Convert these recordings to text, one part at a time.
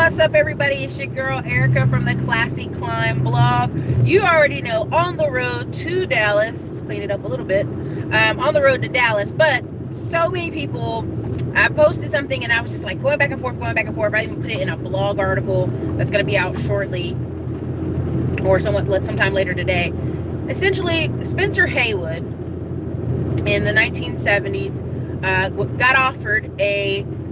What's up, everybody? It's your girl Erica from the Classy Climb blog. You already know, on the road to Dallas. Let's clean it up a little bit. On the road to Dallas, but so many people. I posted something and I was just like going back and forth. I even put it in a blog article that's going to be out shortly, or sometime later today. Essentially, Spencer Haywood in the 1970s got offered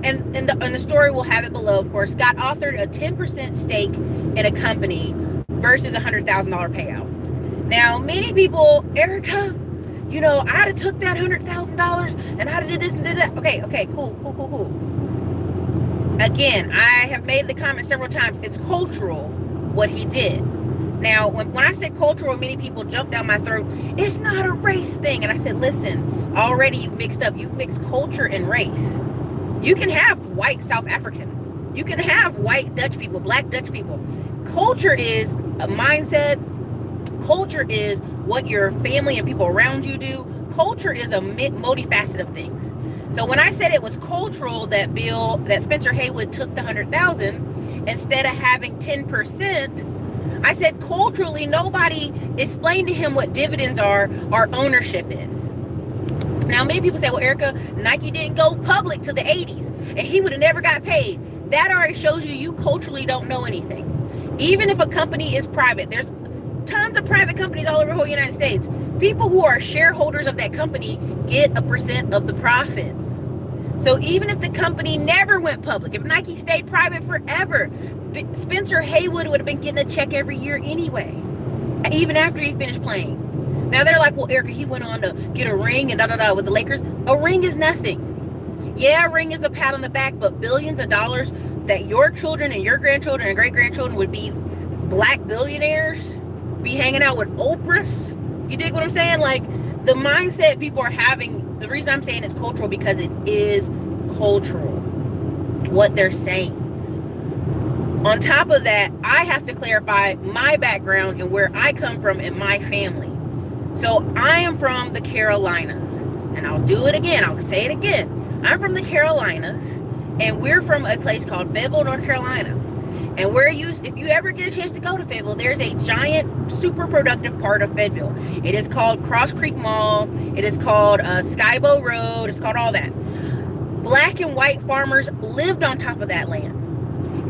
and the story, will have it below, of course, got offered a 10% stake in a company versus a $100,000 payout. Now, many people, Erica, I'd have took that $100,000 and I'd have did this and did that. Okay, cool. Again, I have made the comment several times. It's cultural what he did. Now, when I said cultural, many people jumped down my throat. It's not a race thing. And I said, listen, already you've mixed culture and race. You can have white South Africans. You can have white Dutch people, black Dutch people. Culture is a mindset. Culture is what your family and people around you do. Culture is a multifaceted of things. So when I said it was cultural that Spencer Haywood took the $100,000 instead of having 10%, I said culturally nobody explained to him what dividends are or ownership is. Now, many people say, well, Erica, Nike didn't go public to the 80s and he would have never got paid. That already shows you culturally don't know anything. Even if a company is private, there's tons of private companies all over the whole United States. People who are shareholders of that company get a percent of the profits. So even if the company never went public, if Nike stayed private forever, Spencer Haywood would have been getting a check every year anyway, even after he finished playing. Now they're like, well, Erica, he went on to get a ring and with the Lakers. A ring is nothing. Yeah, a ring is a pat on the back, but billions of dollars that your children and your grandchildren and great-grandchildren would be black billionaires, be hanging out with Oprahs. You dig what I'm saying? Like, the mindset people are having, the reason I'm saying it's cultural, because it is cultural, what they're saying. On top of that, I have to clarify my background and where I come from and my family. So I am from the Carolinas, and I'll do it again. I'll say it again. I'm from the Carolinas, and we're from a place called Fayetteville, North Carolina. And if you ever get a chance to go to Fayetteville, there's a giant, super productive part of Fayetteville. It is called Cross Creek Mall. It is called Skybow Road. It's called all that. Black and white farmers lived on top of that land.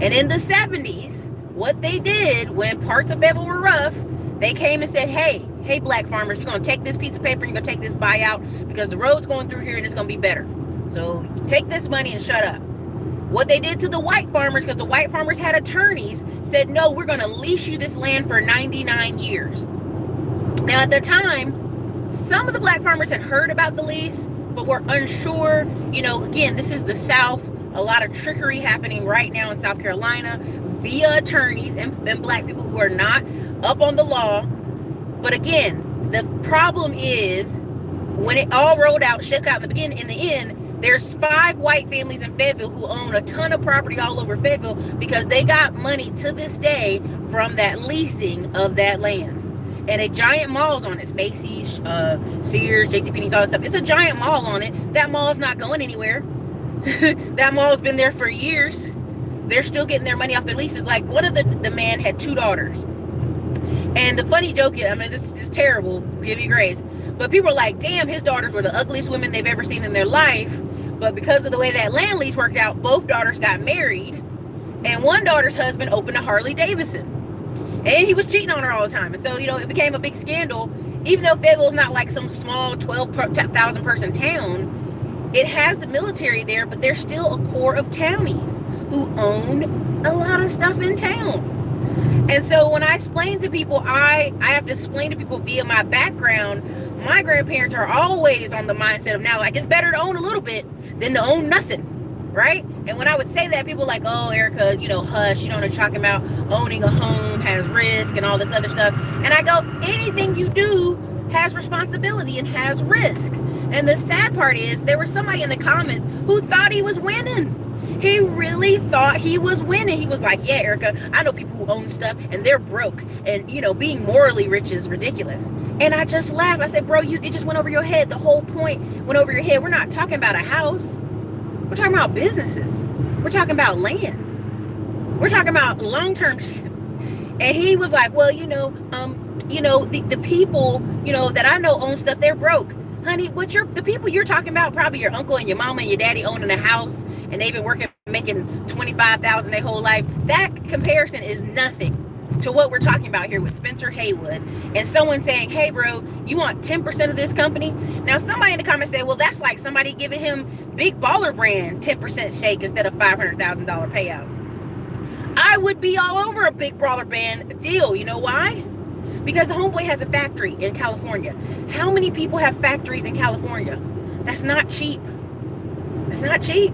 And in the 70s, what they did when parts of Fayetteville were rough, they came and said, hey, black farmers, you're going to take this piece of paper and you're going to take this buyout because the road's going through here and it's going to be better. So take this money and shut up. What they did to the white farmers, because the white farmers had attorneys, said, no, we're going to lease you this land for 99 years. Now, at the time, some of the black farmers had heard about the lease, but were unsure. Again, this is the South. A lot of trickery happening right now in South Carolina via attorneys and black people who are not up on the law. But again, the problem is when it all rolled out, shook out in the end, there's 5 white families in Fayetteville who own a ton of property all over Fayetteville because they got money to this day from that leasing of that land. And a giant mall's on it. It's Macy's, Sears, JCPenney's, all that stuff. It's a giant mall on it. That mall's not going anywhere. That mall's been there for years. They're still getting their money off their leases. Like, one of the man had 2 daughters. And the funny joke is, this is just terrible, give you grace, but people are like, damn, his daughters were the ugliest women they've ever seen in their life. But because of the way that land lease worked out, both daughters got married, and one daughter's husband opened a Harley Davidson, and he was cheating on her all the time. And so, it became a big scandal. Even though Fayetteville's not like some small 12,000 person town, it has the military there, but there's still a core of townies who own a lot of stuff in town. And so when I explain to people, I have to explain to people via my background. My grandparents are always on the mindset of now, like, it's better to own a little bit than to own nothing, right? And when I would say that, people were like, oh, Erica, hush, you know what I'm talking about, owning a home has risk and all this other stuff. And I go, anything you do has responsibility and has risk. And the sad part is there was somebody in the comments who thought he was winning. He really thought he was winning. He was like, yeah, Erica, I know people who own stuff and they're broke. And, being morally rich is ridiculous. And I just laughed. I said, bro, it just went over your head. The whole point went over your head. We're not talking about a house. We're talking about businesses. We're talking about land. We're talking about long-term shit. And he was like, well, the people, that I know own stuff, they're broke. Honey, the people you're talking about, probably your uncle and your mama and your daddy owning a house, and they've been working, making $25,000 their whole life. That comparison is nothing to what we're talking about here with Spencer Haywood, and someone saying, hey bro, you want 10% of this company? Now somebody in the comments said, well, that's like somebody giving him Big Baller Brand 10% stake instead of $500,000 payout. I would be all over a Big Baller Brand deal. You know why? Because the homeboy has a factory in California. How many people have factories in California? That's not cheap. That's not cheap.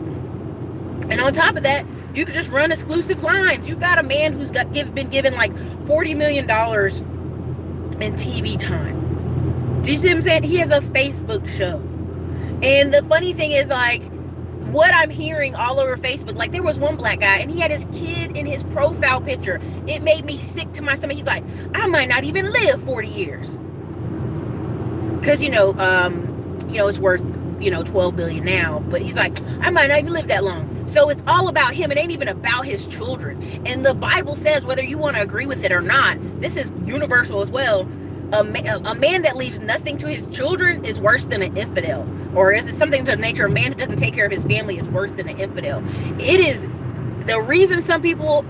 And on top of that, you could just run exclusive lines. You've got a man who's been given like $40 million in TV time. Do you see what I'm saying? He has a Facebook show. And the funny thing is, like, what I'm hearing all over Facebook, like there was one black guy and he had his kid in his profile picture. It made me sick to my stomach. He's like, I might not even live 40 years. Because, it's worth, 12 billion now. But he's like, I might not even live that long. So it's all about him. It ain't even about his children. And the Bible says, whether you want to agree with it or not, this is universal as well. A man that leaves nothing to his children is worse than an infidel. Or is it something to the nature of a man who doesn't take care of his family is worse than an infidel? It is the reason some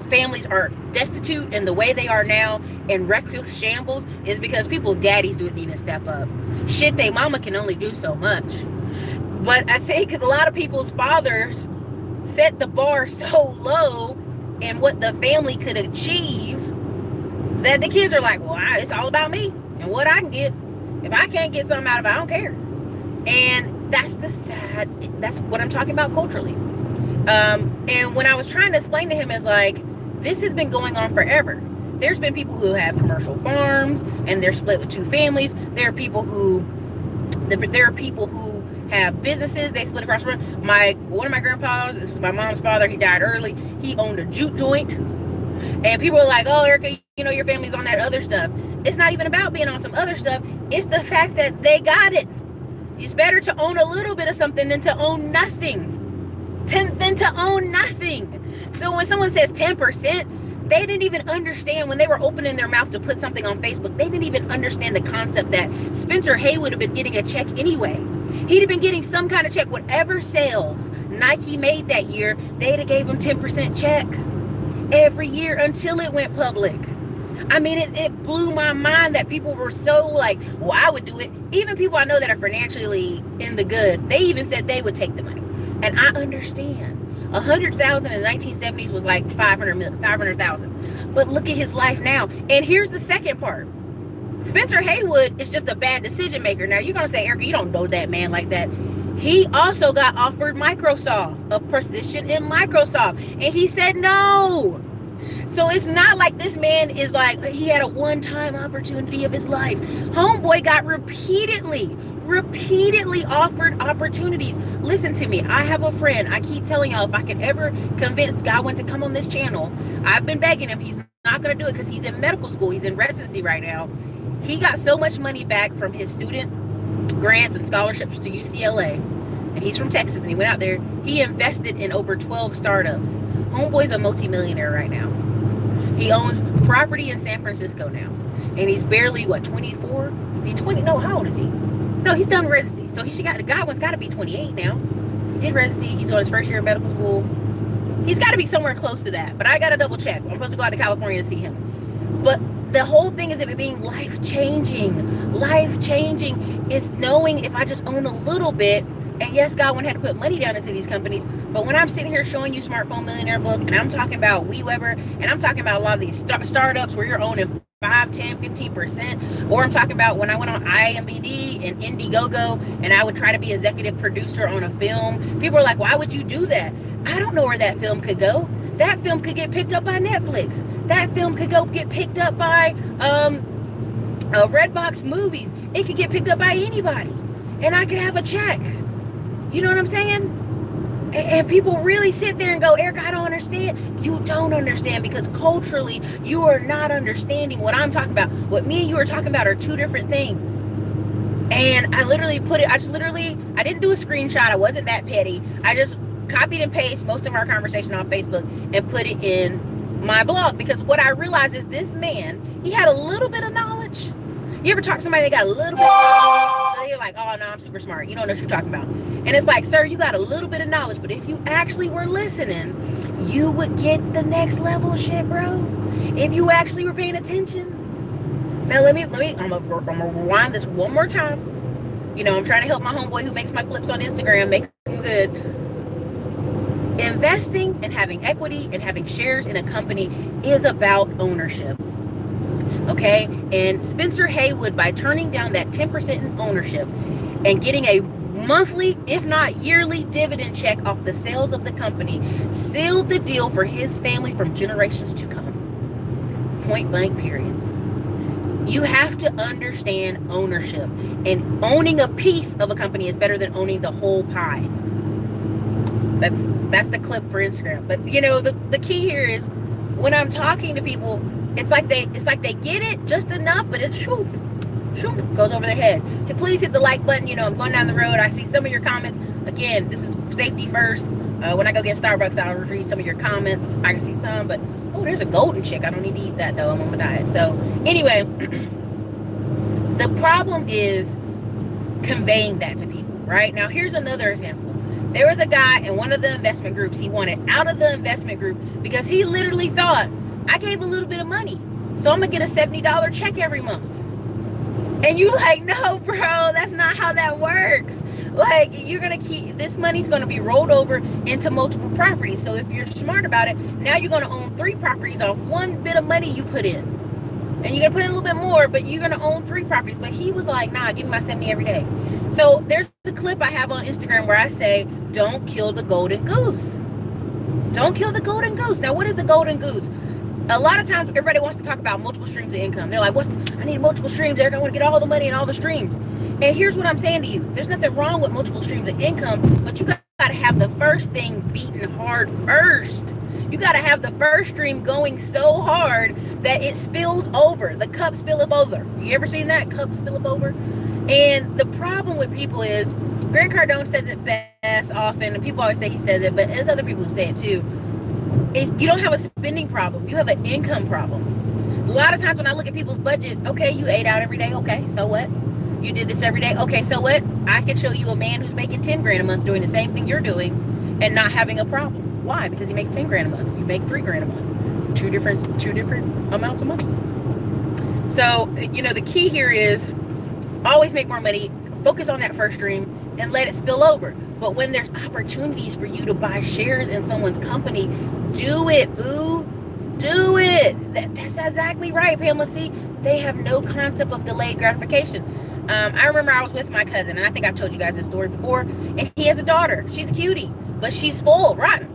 families are destitute in the way they are now in reckless shambles is because daddies didn't even step up. Shit, they mama can only do so much. But I think a lot of people's fathers set the bar so low in what the family could achieve that the kids are like, well, it's all about me and what I can get. If I can't get something out of it, I don't care. And that's what I'm talking about culturally. And when I was trying to explain to him, is like, this has been going on forever. There's been people who have commercial farms and they're split with two families. There are people who have businesses, they split across the road. One of my grandpas, this is my mom's father, he died early. He owned a jute joint. And people are like, oh, Erica, your family's on that other stuff. It's not even about being on some other stuff. It's the fact that they got it. It's better to own a little bit of something than to own nothing. So when someone says 10%, they didn't even understand when they were opening their mouth to put something on Facebook. They didn't even understand the concept that Spencer Hay would have been getting a check anyway. He'd have been getting some kind of check. Whatever sales Nike made that year, they'd have gave him 10% check every year until it went public. I mean, it blew my mind that people were so like, well, I would do it. Even people I know that are financially in the good, they even said they would take the money. And I understand. 100,000 in the 1970s was like 500,000. But look at his life now. And here's the second part. Spencer Haywood is just a bad decision maker. Now you're going to say, Erica, you don't know that man like that. He also got offered Microsoft, a position in Microsoft. And he said no. So it's not like this man is like, he had a one-time opportunity of his life. Homeboy got repeatedly offered opportunities. Listen to me. I have a friend. I keep telling y'all, if I can ever convince Godwin to come on this channel, I've been begging him. He's not going to do it because he's in medical school. He's in residency right now. He got so much money back from his student grants and scholarships to UCLA. And he's from Texas and he went out there. He invested in over 12 startups. Homeboy's a multimillionaire right now. He owns property in San Francisco now. And he's barely, 24? Is he 20? No, how old is he? No, he's done residency. So Godwin's got to be 28 now. He did residency. He's on his first year of medical school. He's got to be somewhere close to that. But I got to double check. I'm supposed to go out to California to see him. But the whole thing is it being life-changing. Life-changing is knowing if I just own a little bit. And yes, Godwin had to put money down into these companies. But when I'm sitting here showing you Smartphone Millionaire book, and I'm talking about WeWeber, and I'm talking about a lot of these startups where you're owning 5, 10, 15%, or I'm talking about when I went on IMBD and Indiegogo, and I would try to be executive producer on a film. People are like, why would you do that? I don't know where that film could go. That film could get picked up by Netflix. That film could get picked up by Redbox Movies. It could get picked up by anybody. And I could have a check. You know what I'm saying? And people really sit there and go, Erica, I don't understand. You don't understand because culturally, you are not understanding what I'm talking about. What me and you are talking about are two different things. And I literally I didn't do a screenshot. I wasn't that petty. I just copied and pasted most of our conversation on Facebook and put it in my blog, because what I realized is this man, he had a little bit of knowledge. You ever talk to somebody that got a little bit of knowledge? So you're like, oh no, I'm super smart. You don't know what you're talking about. And it's like, sir, you got a little bit of knowledge, but if you actually were listening, you would get the next level shit, bro. If you actually were paying attention. Now I'm gonna rewind this one more time. You know, I'm trying to help my homeboy who makes my clips on Instagram make them good. Investing and having equity and having shares in a company is about ownership. Okay, and Spencer Haywood, by turning down that 10% in ownership and getting a monthly, if not yearly, dividend check off the sales of the company, sealed the deal for his family from generations to come. Point blank, period. You have to understand ownership, and owning a piece of a company is better than owning the whole pie. That's the clip for Instagram. But you know, the key here is when I'm talking to people, it's like they get it just enough, but it's shoop, goes over their head. Hey, please hit the like button. You know, I'm going down the road. I see some of your comments. Again, this is safety first. When I go get Starbucks, I'll read some of your comments. I can see some, but oh, there's a golden chick. I don't need to eat that though. I'm on my diet. So anyway, the problem is conveying that to people, right? Now, here's another example. There was a guy in one of the investment groups. He wanted out of the investment group because he literally thought, I gave a little bit of money, so I'm gonna get a $70 check every month. And you like, no, bro, that's not how that works. Like, you're gonna keep, this money's gonna be rolled over into multiple properties. So if you're smart about it, now you're gonna own 3 properties off one bit of money you put in. And you're gonna put in a little bit more, but you're gonna own 3 properties. But he was like, nah, give me my 70 every day. So there's a clip I have on Instagram where I say, don't kill the golden goose. Don't kill the golden goose. Now, what is the golden goose? A lot of times, everybody wants to talk about multiple streams of income. They're like, I need multiple streams, Eric. I want to get all the money and all the streams. And here's what I'm saying to you. There's nothing wrong with multiple streams of income, but you got to have the first thing beaten hard first. You got to have the first stream going so hard that it spills over. The cup spilleth over. You ever seen that? Cup spilleth over? And the problem with people is, Grant Cardone says it best often, and people always say he says it, but there's other people who say it too. You don't have a spending problem. You have an income problem. A lot of times when I look at people's budget, okay, you ate out every day. Okay, so what? You did this every day. Okay, so what? I can show you a man who's making 10 grand a month doing the same thing you're doing and not having a problem. Why? Because he makes 10 grand a month. You make 3 grand a month. Two different amounts of money. So, you know, the key here is always make more money, focus on that first stream, and let it spill over. But when there's opportunities for you to buy shares in someone's company, do it, boo. Do it. That's exactly right, Pamela. See, they have no concept of delayed gratification. I remember I was with my cousin, and I think I've told you guys this story before, and he has a daughter. She's a cutie, but she's spoiled, rotten.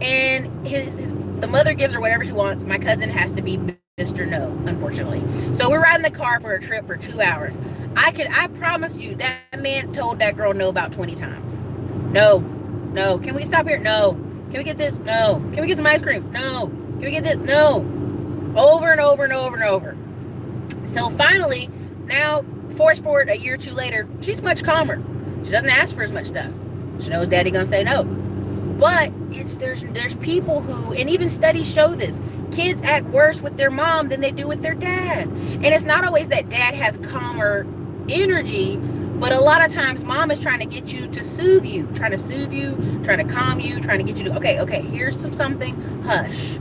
And the mother gives her whatever she wants. My cousin has to be Mr. No, unfortunately. So we're riding the car for a trip for 2 hours. I promise you, that man told that girl no about 20 times. No. Can we stop here? No. Can we get this? No. Can we get some ice cream? No. Can we get this? No. Over and over and over and over. So finally, now, force forward a year or 2 later, she's much calmer. She doesn't ask for as much stuff. She knows daddy gonna say no. But there's people who, and even studies show this, kids act worse with their mom than they do with their dad. And it's not always that dad has calmer energy, but a lot of times mom is trying to get you to soothe you, trying to calm you, trying to get you to, okay, here's something, hush.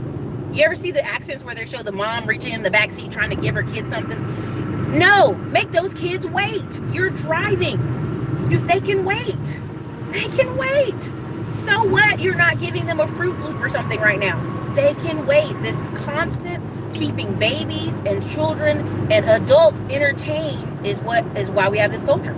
You ever see the accents where they show the mom reaching in the back seat trying to give her kid something? No, make those kids wait. You're driving. They can wait. They can wait. So what? You're not giving them a Fruit Loop or something right now. They can wait. This constant keeping babies and children and adults entertained is why we have this culture.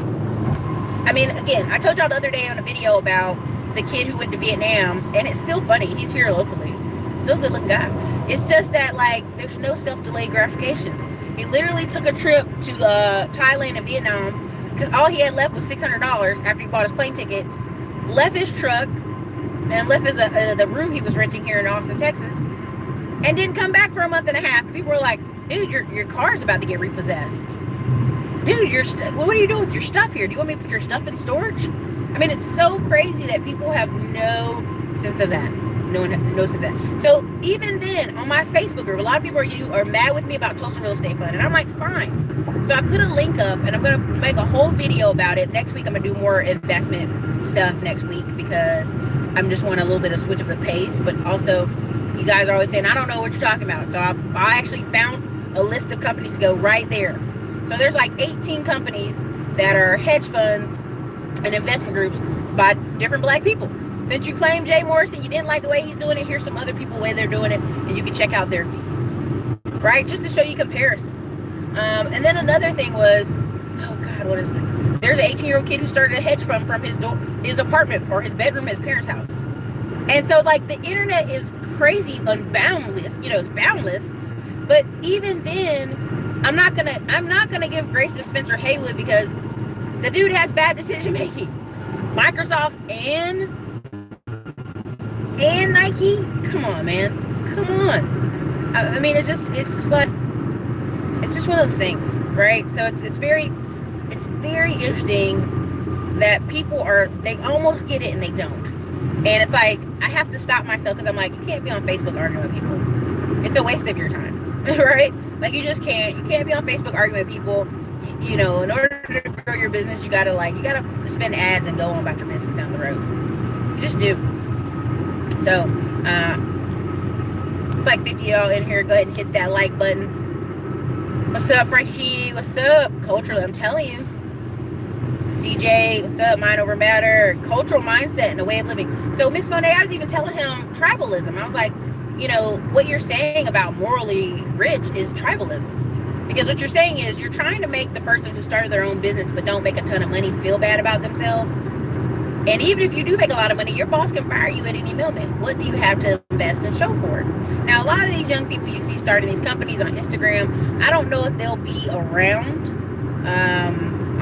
I mean, again, I told y'all the other day on a video about the kid who went to Vietnam, and it's still funny. He's here locally. Still a good looking guy. It's just that, like, there's no self-delayed gratification. He literally took a trip to Thailand and Vietnam because all he had left was $600 after he bought his plane ticket, left his truck, and left the room he was renting here in Austin, Texas, and didn't come back for a month and a half. People were like, dude, your car's about to get repossessed. Dude, what are you doing with your stuff here? Do you want me to put your stuff in storage? I mean, it's so crazy that people have no sense of that. no one knows that. So even then, on my Facebook group, a lot of people are mad with me about Tulsa Real Estate Fund, and I'm like, fine. So I put a link up, and I'm gonna make a whole video about it. Next week, I'm gonna do more investment stuff next week, because I'm just want a little bit of switch of the pace. But also, you guys are always saying, I don't know what you're talking about. So I actually found a list of companies to go right there. So there's like 18 companies that are hedge funds and investment groups by different black people. Since you claim Jay Morrison, you didn't like the way he's doing it, here's some other people way they're doing it, and you can check out their fees, right? Just to show you comparison. And then another thing was, oh God, what is it? There's an 18-year-old kid who started a hedge fund from his apartment or his bedroom at his parents' house. And so, like, the internet is crazy, unboundless, it's boundless. But even then, I'm not gonna give grace to Spencer Haywood, because the dude has bad decision making. Microsoft and Nike, come on, man, come on. I mean, it's just like, it's just one of those things, right? So it's very interesting that people they almost get it and they don't. And it's like, I have to stop myself, because I'm like, you can't be on Facebook arguing with people. It's a waste of your time, right? Like, you just can't. You can't be on Facebook arguing with people. In order to grow your business, you gotta spend ads and go on about your business down the road. You just do. So, it's like 50 of y'all in here. Go ahead and hit that like button. What's up, Frankie? What's up? Culturally, I'm telling you. CJ, what's up? Mind over matter. Cultural mindset and a way of living. So, Miss Monet, I was even telling him tribalism. I was like, what you're saying about morally rich is tribalism. Because what you're saying is, you're trying to make the person who started their own business but don't make a ton of money feel bad about themselves. And even if you do make a lot of money, your boss can fire you at any moment. What do you have to invest and show for it? Now, a lot of these young people you see starting these companies on Instagram, I don't know if they'll be around.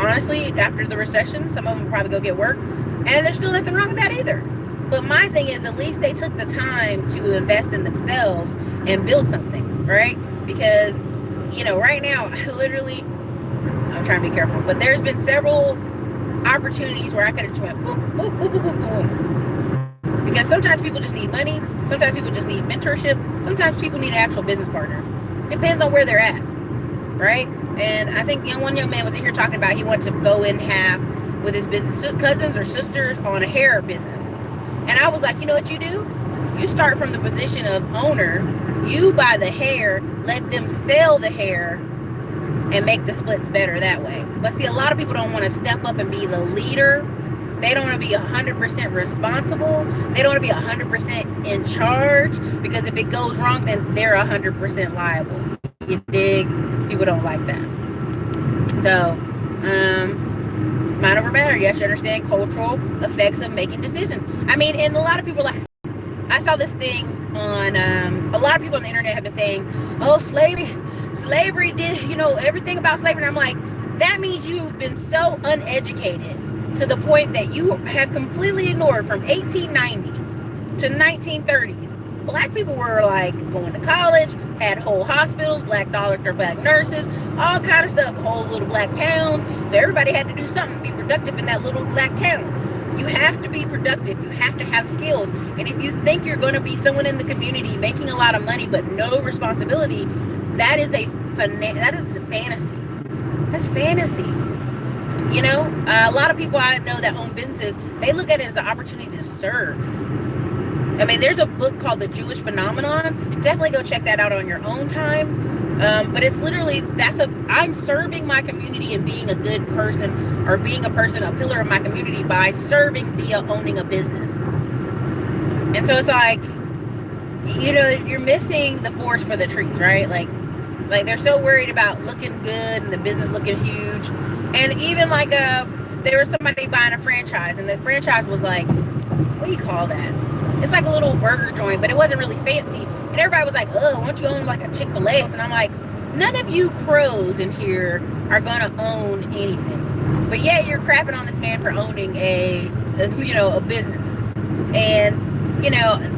Honestly, after the recession, some of them will probably go get work. And there's still nothing wrong with that either. But my thing is, at least they took the time to invest in themselves and build something, right? Because right now, I'm trying to be careful, but there's been several opportunities where I could have just went boop, boop, boop, boop, boop, boom. Because sometimes people just need money. Sometimes people just need mentorship. Sometimes people need an actual business partner. Depends on where they're at, right? And I think one young man was in here talking about he wanted to go in half with his business cousins or sisters on a hair business. And I was like, you know what you do? You start from the position of owner. You buy the hair, let them sell the hair, and make the splits better that way. But see, a lot of people don't want to step up and be the leader. They don't want to be 100% responsible. They don't want to be 100% in charge, because if it goes wrong, then they're 100% liable. You dig? People don't like that. So, mind over matter. Yes, you understand cultural effects of making decisions. I mean, and a lot of people I saw this thing on, a lot of people on the internet have been saying, oh, slavery did, everything about slavery. And I'm like, that means you've been so uneducated to the point that you have completely ignored from 1890 to 1930s. Black people were like going to college, had whole hospitals, black doctors, black nurses, all kind of stuff, whole little black towns. So everybody had to do something, be productive in that little black town. You have to be productive. You have to have skills. And if you think you're going to be someone in the community making a lot of money but no responsibility, that is a fantasy. That's fantasy. A lot of people I know that own businesses, they look at it as an opportunity to serve. I mean, there's a book called The Jewish Phenomenon. Definitely go check that out on your own time. But it's literally, I'm serving my community and being a good person, or being a person, a pillar of my community, by serving via owning a business. And so it's like, you're missing the forest for the trees, right? Like they're so worried about looking good and the business looking huge. And even there was somebody buying a franchise, and the franchise was like, what do you call that? It's like a little burger joint, but it wasn't really fancy. And everybody was like, oh, why don't you own like a Chick-fil-A? And I'm like, none of you crows in here are going to own anything. But yet you're crapping on this man for owning a business. And,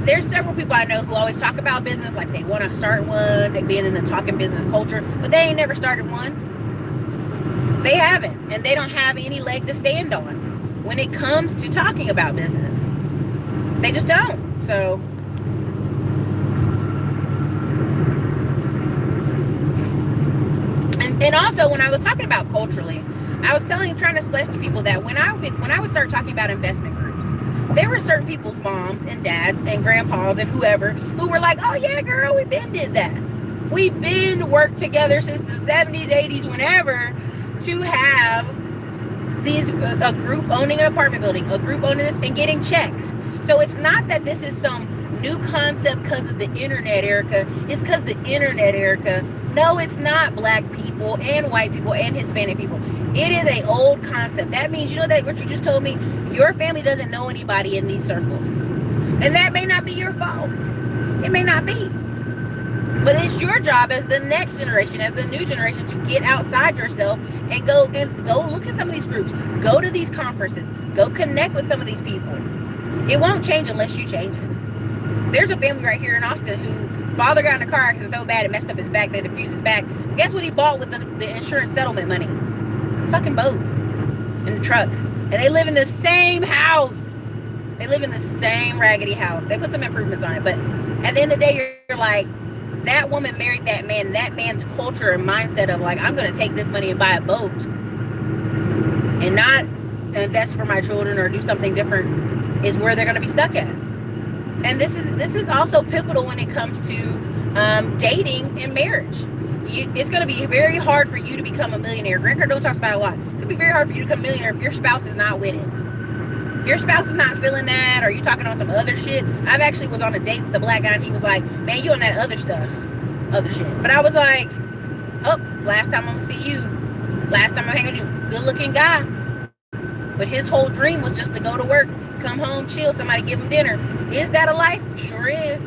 there's several people I know who always talk about business, like they want to start one, they being in the talking business culture, but they ain't never started one. They haven't. And they don't have any leg to stand on when it comes to talking about business. They just don't. So, And also, when I was talking about culturally, I was trying to express to people that when I would start talking about investment groups, there were certain people's moms and dads and grandpas and whoever who were like, oh yeah, girl, we been did that. We've been worked together since the 70s, 80s, whenever, to have a group owning an apartment building, a group owning this and getting checks. So it's not that this is some new concept because of the internet, Erica. It's because the internet, Erica. No, it's not black people and white people and Hispanic people. It is an old concept. That means, you know that what you just told me? Your family doesn't know anybody in these circles. And that may not be your fault. It may not be. But it's your job as the next generation, as the new generation, to get outside yourself and go look at some of these groups. Go to these conferences. Go connect with some of these people. It won't change unless you change it. There's a family right here in Austin who father got in a car accident so bad it messed up his back, they diffused his back. And guess what he bought with the insurance settlement money? Fucking boat and the truck. And they live in the same house. They live in the same raggedy house. They put some improvements on it. But at the end of the day, you're like, that woman married that man. That man's culture and mindset of like, I'm going to take this money and buy a boat and not invest for my children or do something different is where they're going to be stuck at. And this is also pivotal when it comes to dating and marriage. It's going to be very hard for you to become a millionaire. Grant Cardone talks about it a lot. It's going to be very hard for you to become a millionaire if your spouse is not with it. If your spouse is not feeling that, or you talking on some other shit. I've actually was on a date with a black guy and he was like, man, you on that other stuff, other shit. But I was like, oh, last time I'm gonna see you, last time I'm hanging with you, good looking guy. But his whole dream was just to go to work, come home, chill, somebody give him dinner. Is that a life? Sure is.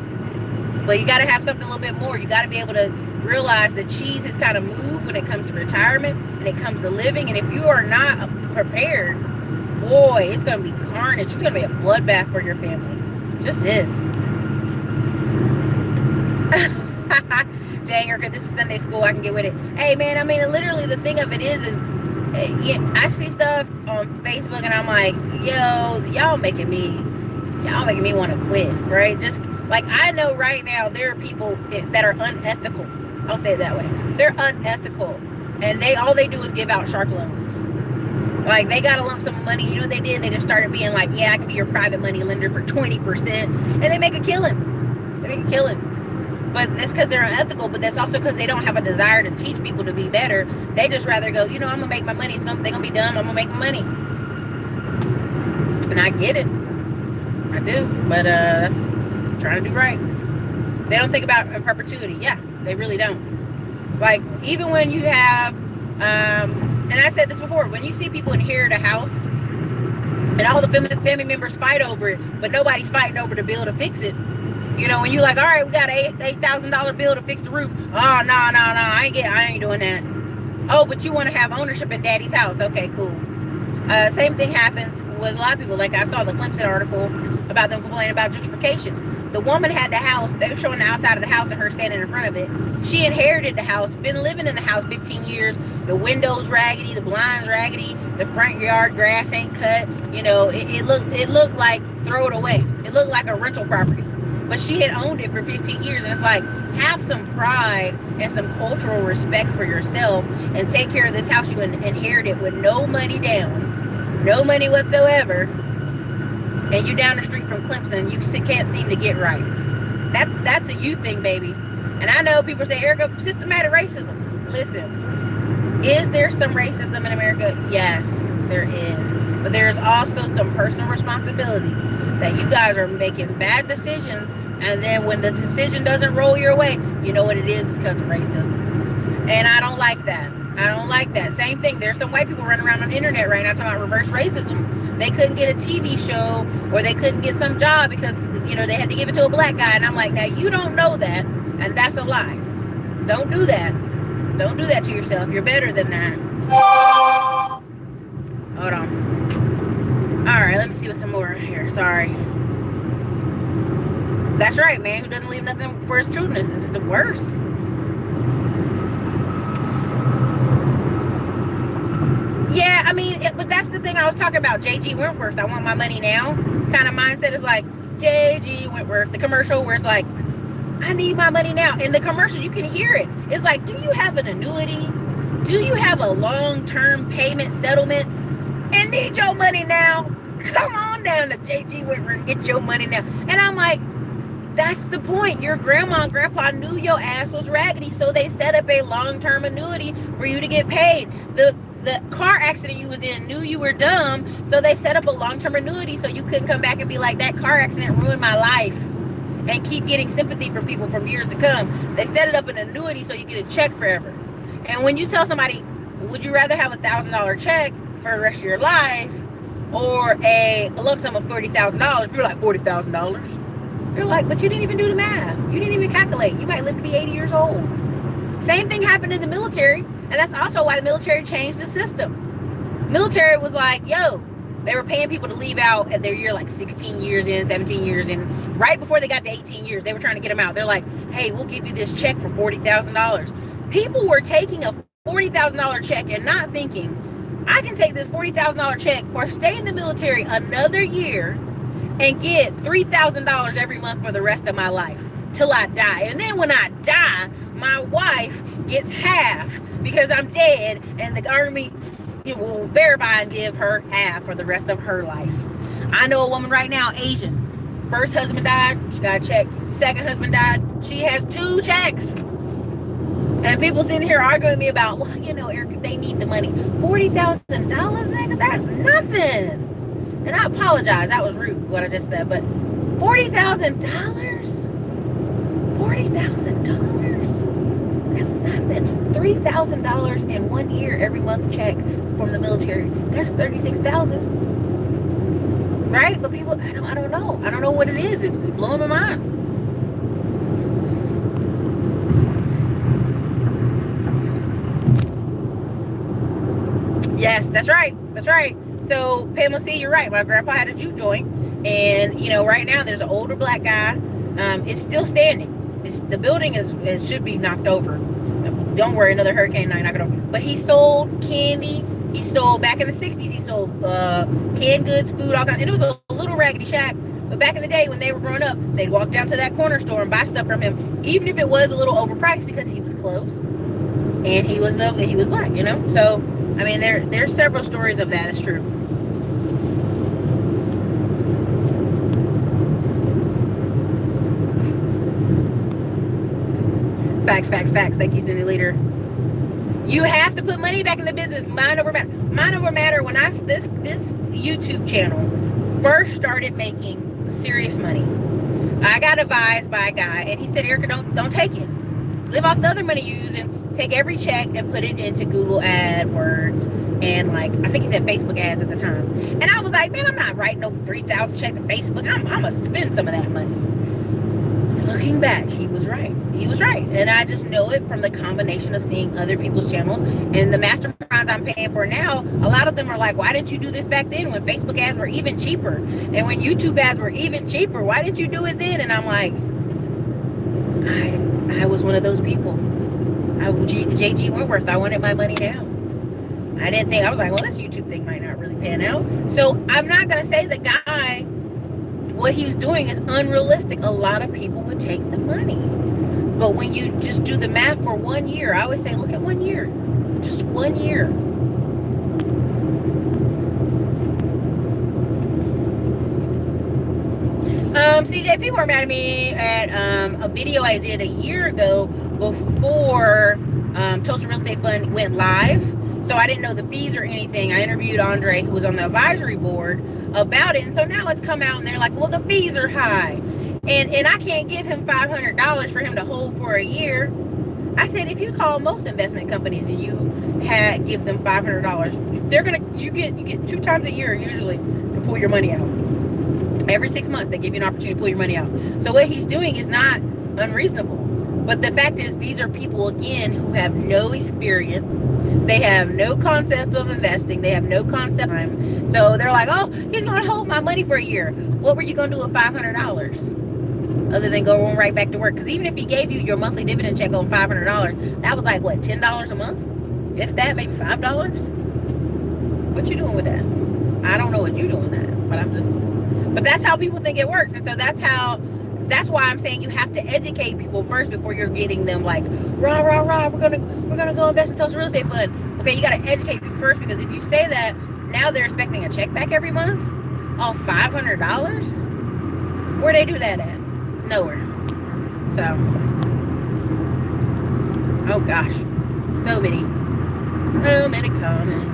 But you gotta have something a little bit more. You gotta be able to realize the cheese has kind of moved when it comes to retirement and it comes to living. And if you are not prepared, boy, it's going to be carnage. It's going to be a bloodbath for your family. It just is. Dang, Erica, this is Sunday school. I can get with it. Hey, man, I mean, literally the thing of it is I see stuff on Facebook and I'm like, yo, y'all making me want to quit, right? Just like, I know right now there are people that are unethical. I'll say it that way. They're unethical. And all they do is give out shark loans. Like, they got a lump sum of money. You know what they did? They just started being like, yeah, I can be your private money lender for 20%. And they make a killing. They make a killing. But that's because they're unethical. But that's also because they don't have a desire to teach people to be better. They just rather go, you know, I'm going to make my money. They're going to be dumb. I'm going to make my money. And I get it. I do. But that's trying to do right. They don't think about it in perpetuity. Yeah, they really don't. Like, even when you have... and I said this before, when you see people inherit a house and all the family members fight over it, but nobody's fighting over the bill to fix it. You know, when you're like, all right, we got an $8,000 bill to fix the roof. Oh, no, I ain't doing that. Oh, but you want to have ownership in daddy's house. Okay, cool. Same thing happens with a lot of people. Like, I saw the Clemson article about them complaining about gentrification. The woman had the house. They were showing the outside of the house and her standing in front of it. She inherited the house, been living in the house 15 years. The windows raggedy, the blinds raggedy, the front yard grass ain't cut. You know, it looked like throw it away. It looked like a rental property. But she had owned it for 15 years. And it's like, have some pride and some cultural respect for yourself and take care of this house you inherited with no money down, no money whatsoever. And you down the street from Clemson, you can't seem to get right. That's a you thing, baby. And I know people say, Erica, systematic racism. Listen, is there some racism in America? Yes, there is. But there's also some personal responsibility that you guys are making bad decisions. And then when the decision doesn't roll your way, you know what it is? It's because of racism. And I don't like that. I don't like that. Same thing. There's some white people running around on the internet right now talking about reverse racism. They couldn't get a TV show or they couldn't get some job because, you know, they had to give it to a black guy. And I'm like, now you don't know that. And that's a lie. Don't do that. Don't do that to yourself. You're better than that. Hold on. All right, let me see what's some more here. Sorry. That's right, man. Who doesn't leave nothing for his children? This is the worst. Yeah, I mean, but that's the thing I was talking about. J.G. Wentworth, I want my money now kind of mindset is like J.G. Wentworth, the commercial where it's like, I need my money now. In the commercial, you can hear it. It's like, do you have an annuity? Do you have a long-term payment settlement and need your money now? Come on down to JG Whitmer and get your money now. And I'm like, that's the point. Your grandma and grandpa knew your ass was raggedy, so they set up a long-term annuity for you to get paid. The car accident you was in knew you were dumb, so they set up a long-term annuity so you couldn't come back and be like, that car accident ruined my life, and keep getting sympathy from people from years to come. They set it up an annuity so you get a check forever. And when you tell somebody, would you rather have $1,000 check for the rest of your life or a lump sum of $40,000? You're like, $40,000? You're like, but you didn't even do the math. You didn't even calculate. You might live to be 80 years old. Same thing happened in the military, and that's also why the military changed the system. Military was like, yo, they were paying people to leave out at their year like 16 years in, 17 years in. Right before they got to 18 years, they were trying to get them out. They're like, hey, we'll give you this check for $40,000. People were taking a $40,000 check and not thinking, I can take this $40,000 check or stay in the military another year and get $3,000 every month for the rest of my life till I die. And then when I die, my wife gets half because I'm dead, and the Army will verify and give her half for the rest of her life. I know a woman right now, Asian. First husband died, she got a check. Second husband died, she has 2 checks. And people sitting here arguing with me about, well, you know, Erica, they need the money. $40,000, nigga, that's nothing. And I apologize, that was rude, what I just said, but $40,000? $40,000? That's nothing. $3,000 in 1 year every month check from the military. That's $36,000. Right? But people, I don't know. I don't know what it is. It's blowing my mind. Yes, that's right. That's right. So, Pamela C., you're right. My grandpa had a juke joint. And, you know, right now there's an older black guy. It's still standing. The building should be knocked over. Don't worry, another hurricane might knock it over. But he sold candy. He sold, back in the 60s, he sold canned goods, food, all kinds. And it was a little raggedy shack. But back in the day when they were growing up, they'd walk down to that corner store and buy stuff from him, even if it was a little overpriced, because he was close. And he was black, you know? So, I mean, there's several stories of that. It's true. Facts. Thank you, Cindy Leader. You have to put money back in the business. Mind over matter. Mind over matter. When this YouTube channel first started making serious money, I got advised by a guy, and he said, Erica, don't take it. Live off the other money you're using. Take every check and put it into Google AdWords and, like, I think he said Facebook ads at the time. And I was like, man, I'm not writing no 3,000 check to Facebook. I'm gonna spend some of that money. And looking back, he was right. He was right. And I just know it from the combination of seeing other people's channels and the masterminds I'm paying for now. A lot of them are like, why didn't you do this back then when Facebook ads were even cheaper? And when YouTube ads were even cheaper, why didn't you do it then? And I'm like, I was one of those people. JG Wentworth, I wanted my money now. I didn't think, I was like, well, this YouTube thing might not really pan out. So I'm not going to say the guy, what he was doing is unrealistic. A lot of people would take the money. But when you just do the math for 1 year, I always say, look at 1 year. Just 1 year. CJ, people were mad at me at a video I did a year ago before Toast Real Estate Fund went live. So I didn't know the fees or anything. I interviewed Andre, who was on the advisory board, about it. And so now it's come out and they're like, well, the fees are high. And I can't give him $500 for him to hold for a year. I said, if you call most investment companies and you give them $500, you get 2 times a year usually to pull your money out. Every 6 months, they give you an opportunity to pull your money out. So what he's doing is not unreasonable. But the fact is, these are people, again, who have no experience. They have no concept of investing. They have no concept. So they're like, oh, he's going to hold my money for a year. What were you going to do with $500? Other than going right back to work? Because even if he gave you your monthly dividend check on $500, that was like, what, $10 a month? If that, maybe $5? What you doing with that? I don't know what you're doing with that, but but that's how people think it works. And so that's how That's why I'm saying you have to educate people first before you're getting them like, rah, rah, rah, we're gonna go invest in Tulsa real estate fund. Okay, you gotta educate people first, because if you say that, now they're expecting a check back every month. Oh, $500? Where they do that at? Nowhere. So, oh gosh, so many comments.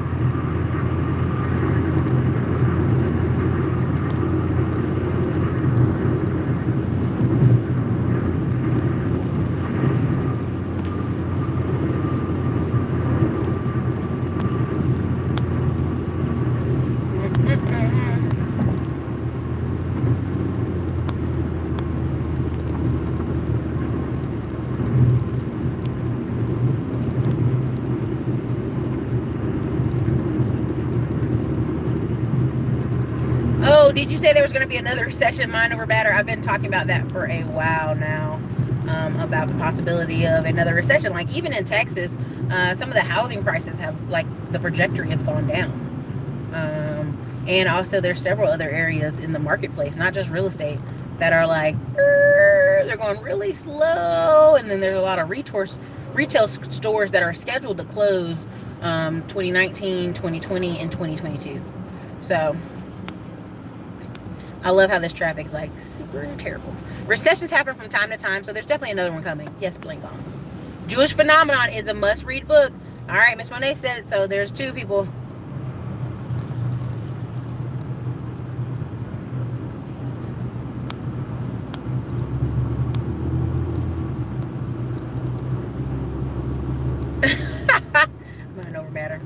Oh, did you say there was going to be another recession, mind over matter? I've been talking about that for a while now, about the possibility of another recession. Like even in Texas, some of the housing prices have, like, the trajectory has gone down. And also there's several other areas in the marketplace, not just real estate, that are like, they're going really slow. And then there's a lot of retail stores that are scheduled to close 2019, 2020, and 2022. So I love how this traffic's like super terrible. Recessions happen from time to time, so there's definitely another one coming. Yes, blink on. Jewish Phenomenon is a must-read book. All right, Miss Monet said it, so there's two people. Mind over matter.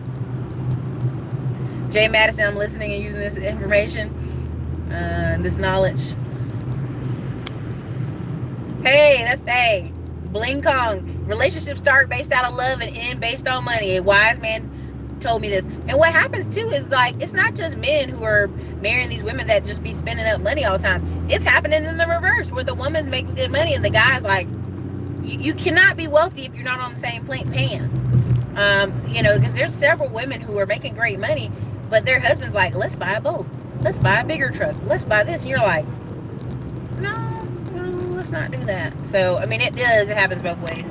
Jay Madison, I'm listening and using this information. This knowledge. Hey, Bling Kong. Relationships start based out of love and end based on money. A wise man told me this. And what happens too is, like, it's not just men who are marrying these women that just be spending up money all the time. It's happening in the reverse, where the woman's making good money and the guy's like, you cannot be wealthy if you're not on the same pan. Because there's several women who are making great money, but their husband's like, let's buy a boat. Let's buy a bigger truck. Let's buy this. And you're like, no, let's not do that. So, I mean, it happens both ways.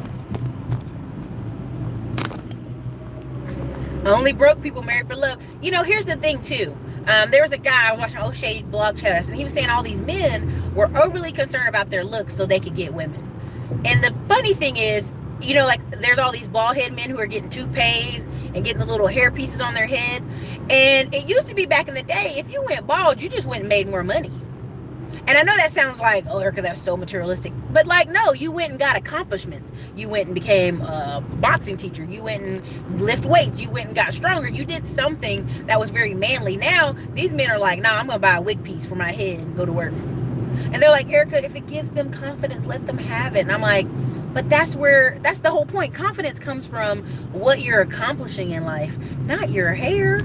Only broke people marry for love. Here's the thing too. There was a guy, I was watching O'Shea vlog channels, and he was saying all these men were overly concerned about their looks so they could get women. And the funny thing is, like, there's all these bald head men who are getting toupees and getting the little hair pieces on their head. And it used to be back in the day, if you went bald, you just went and made more money. And I know that sounds like, oh, Erica, that's so materialistic. But, like, no, you went and got accomplishments. You went and became a boxing teacher. You went and lift weights. You went and got stronger. You did something that was very manly. Now, these men are like, nah, I'm going to buy a wig piece for my head and go to work. And they're like, Erica, if it gives them confidence, let them have it. And I'm like, but that's the whole point. Confidence comes from what you're accomplishing in life, not your hair.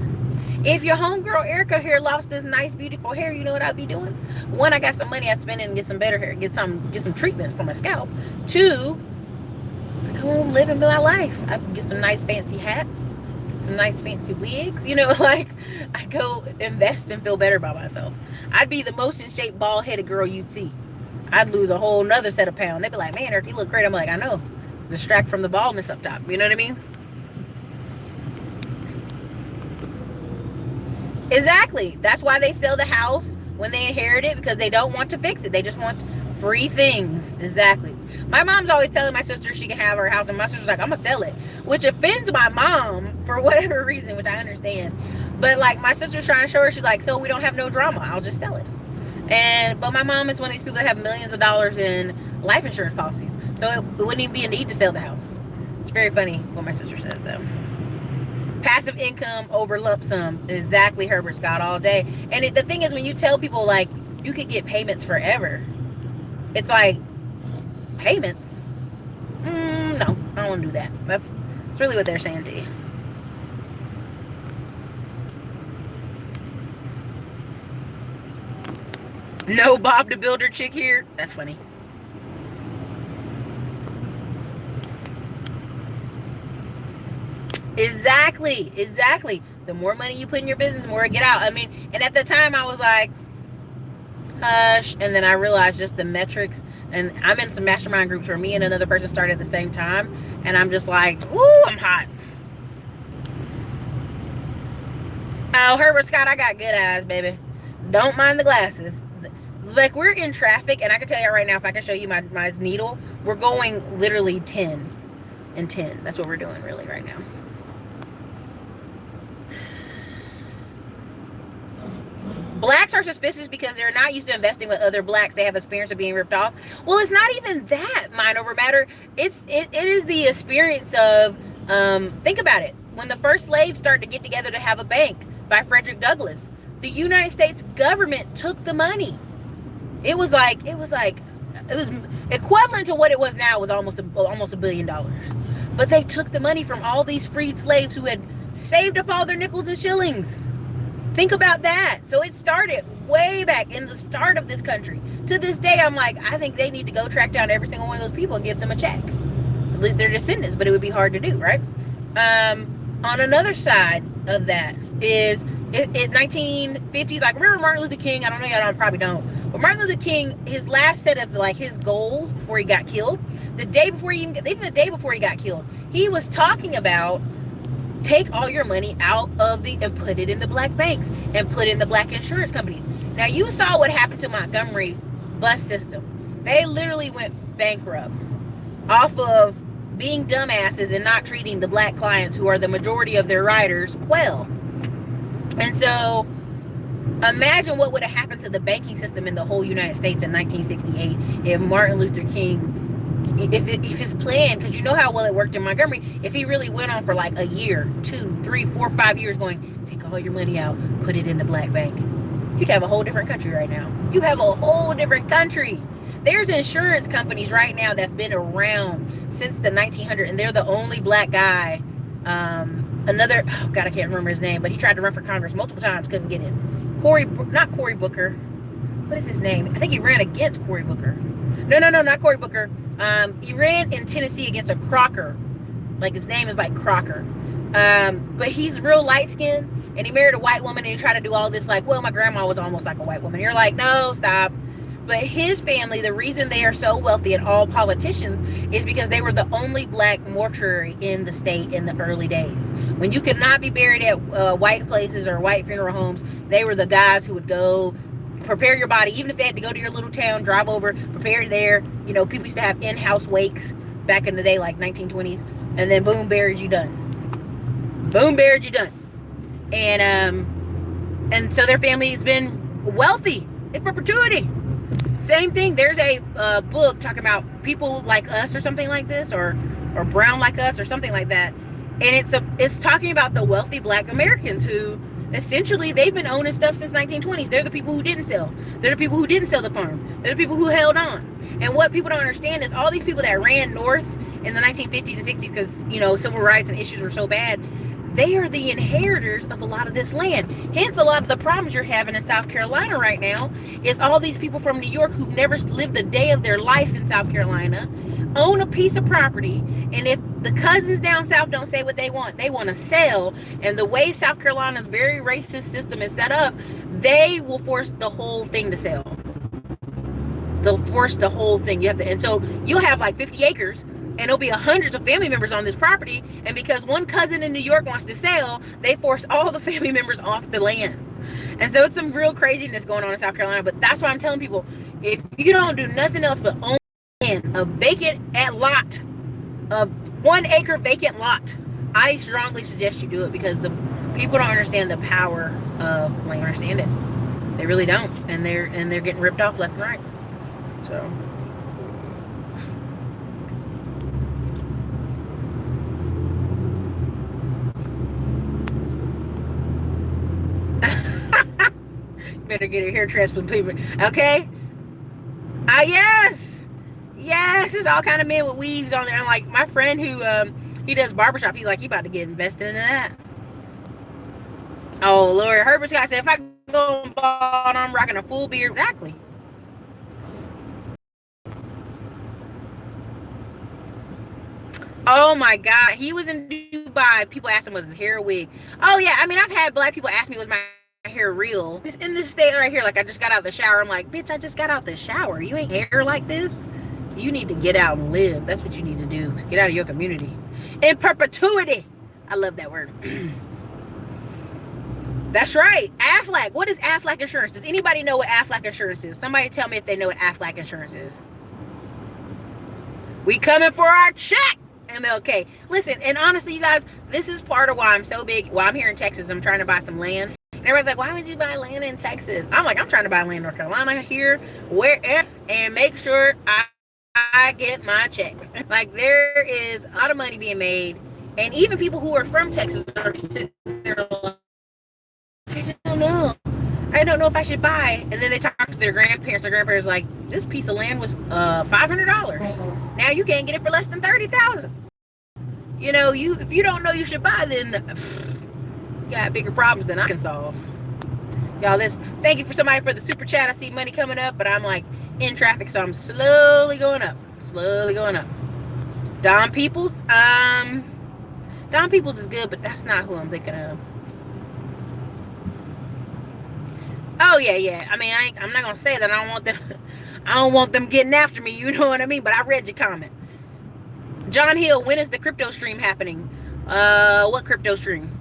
If your homegirl Erica here lost this nice, beautiful hair, you know what I'd be doing? One, I got some money I'd spend it and get some better hair, get some treatment for my scalp. Two, I go home, live and build my life. I get some nice fancy hats, some nice fancy wigs. Like, I go invest and feel better about myself. I'd be the most in shape, bald-headed girl you'd see. I'd lose a whole nother set of pounds. They'd be like, man, Erica, you look great. I'm like, I know. Distract from the baldness up top. You know what I mean? Exactly. That's why they sell the house when they inherit it, because they don't want to fix it. They just want free things. Exactly. My mom's always telling my sister she can have her house, and my sister's like, I'm gonna sell it, which offends my mom for whatever reason, which I understand. But, like, my sister's trying to show her, she's like, so we don't have no drama, I'll just sell it. But my mom is one of these people that have millions of dollars in life insurance policies, so it wouldn't even be a need to sell the house. It's very funny what my sister says, though. Passive income over lump sum. Exactly, Herbert Scott, all day. And the thing is, when you tell people, like, you could get payments forever, it's like, payments? No, I don't want to do that. That's really what they're saying to you. No Bob the Builder chick here. That's funny. Exactly. The more money you put in your business, the more it get out. I mean, and at the time I was like, hush. And then I realized just the metrics. And I'm in some mastermind groups where me and another person started at the same time. And I'm just like, woo, I'm hot. Oh, Herbert Scott, I got good eyes, baby. Don't mind the glasses. Like, we're in traffic, and I can tell you right now, if I can show you my needle, we're going literally 10 and 10. That's what we're doing really right now. Blacks are suspicious because they're not used to investing with other blacks. They have experience of being ripped off. Well, it's not even that, mind over matter. It is the experience of, think about it. When the first slaves started to get together to have a bank by Frederick Douglass, the United States government took the money. It was equivalent to what it was now. It was almost $1 billion. But they took the money from all these freed slaves who had saved up all their nickels and shillings. Think about that. So it started way back in the start of this country. To this day, I'm like, I think they need to go track down every single one of those people and give them a check. They're descendants, but it would be hard to do, right? On another side of that is in 1950s, like, remember Martin Luther King? I don't know, y'all probably don't. But Martin Luther King, his last set of like his goals before he got killed, even the day before he got killed, he was talking about take all your money out of and put it in the black banks and put it in the black insurance companies. Now, you saw what happened to Montgomery bus system. They literally went bankrupt off of being dumbasses and not treating the black clients, who are the majority of their riders, well. And so imagine what would have happened to the banking system in the whole United States in 1968 if Martin Luther King, if his plan, because you know how well it worked in Montgomery, if he really went on for like a year, 2, 3, 4, 5 years going, take all your money out, put it in the black bank, you'd have a whole different country right now. You have a whole different country. There's insurance companies right now that's been around since the 1900s, and they're the only black guy. Another, oh God, I can't remember his name, but he tried to run for Congress multiple times, couldn't get in. Not Cory Booker. What is his name? I think he ran against Cory Booker. No, not Cory Booker. He ran in Tennessee against a Crocker. Like, his name is like Crocker. But he's real light skinned, and he married a white woman, and he tried to do all this like, well, my grandma was almost like a white woman. You're like, no, stop. But his family, the reason they are so wealthy and all politicians is because they were the only black mortuary in the state in the early days. When you could not be buried at white places or white funeral homes, they were the guys who would go prepare your body, even if they had to go to your little town, drive over, prepare it there. You know, people used to have in-house wakes back in the day, like 1920s, and then boom, buried you done. Boom, buried you done. And so their family has been wealthy in perpetuity. Same thing. There's a book talking about people like us or something like this, or brown like us or something like that, and it's talking about the wealthy black Americans who essentially they've been owning stuff since 1920s. They're the people who didn't sell. They're the people who didn't sell the farm. They're the people who held on. And what people don't understand is all these people that ran north in the 1950s and 60s because, you know, civil rights and issues were so bad, they are the inheritors of a lot of this land. Hence, a lot of the problems you're having in South Carolina right now is all these people from New York who've never lived a day of their life in South Carolina own a piece of property, and if the cousins down south don't say what they want to sell, and the way South Carolina's very racist system is set up, they will force the whole thing to sell. They'll force the whole thing. And so you'll have like 50 acres, and there'll be hundreds of family members on this property, and because one cousin in New York wants to sell, they force all the family members off the land. And so it's some real craziness going on in South Carolina. But that's why I'm telling people, if you don't do nothing else but own a vacant lot, a 1 acre vacant lot, I strongly suggest you do it, because the people don't understand the power of land. Understand it. They really don't, and they're getting ripped off left and right. So better get a hair transplant, okay? Yes, there's all kind of men with weaves on there. And like my friend who he does barbershop, he's like, he about to get invested in that. Oh Lord, Herbert Scott said, if I go bald, I'm rocking a full beard. Exactly. Oh my God, he was in Dubai. People asked him, was his hair a wig? Oh yeah, I mean, I've had black people ask me, was my hair real. Just in this state right here, like I just got out of the shower. I'm like, bitch, I just got out the shower. You ain't hair like this. You need to get out and live. That's what you need to do. Get out of your community. In perpetuity. I love that word. That's right. Aflac. What is Aflac insurance? Does anybody know what Aflac insurance is? Somebody tell me if they know what Aflac insurance is. We coming for our check. MLK. Listen, and honestly, you guys, this is part of why I'm so big. While I'm here in Texas, I'm trying to buy some land. And everybody's like, why would you buy land in Texas? I'm like, I'm trying to buy land in North Carolina, here, wherever, and make sure I get my check. Like, there is a lot of money being made. And even people who are from Texas are sitting there like, I just don't know. I don't know if I should buy. And then they talk to their grandparents. Their grandparents are like, this piece of land was $500. Now you can't get it for less than $30,000. You know, if you don't know you should buy, then you got bigger problems than I can solve. Y'all, thank you for somebody for the super chat. I see money coming up, but I'm like in traffic, so I'm slowly going up. Slowly going up. Don Peoples. Don Peoples is good, but that's not who I'm thinking of. Oh yeah. I mean, I'm not gonna say that I don't want them getting after me. You know what I mean? But I read your comment. John Hill, when is the crypto stream happening? What crypto stream?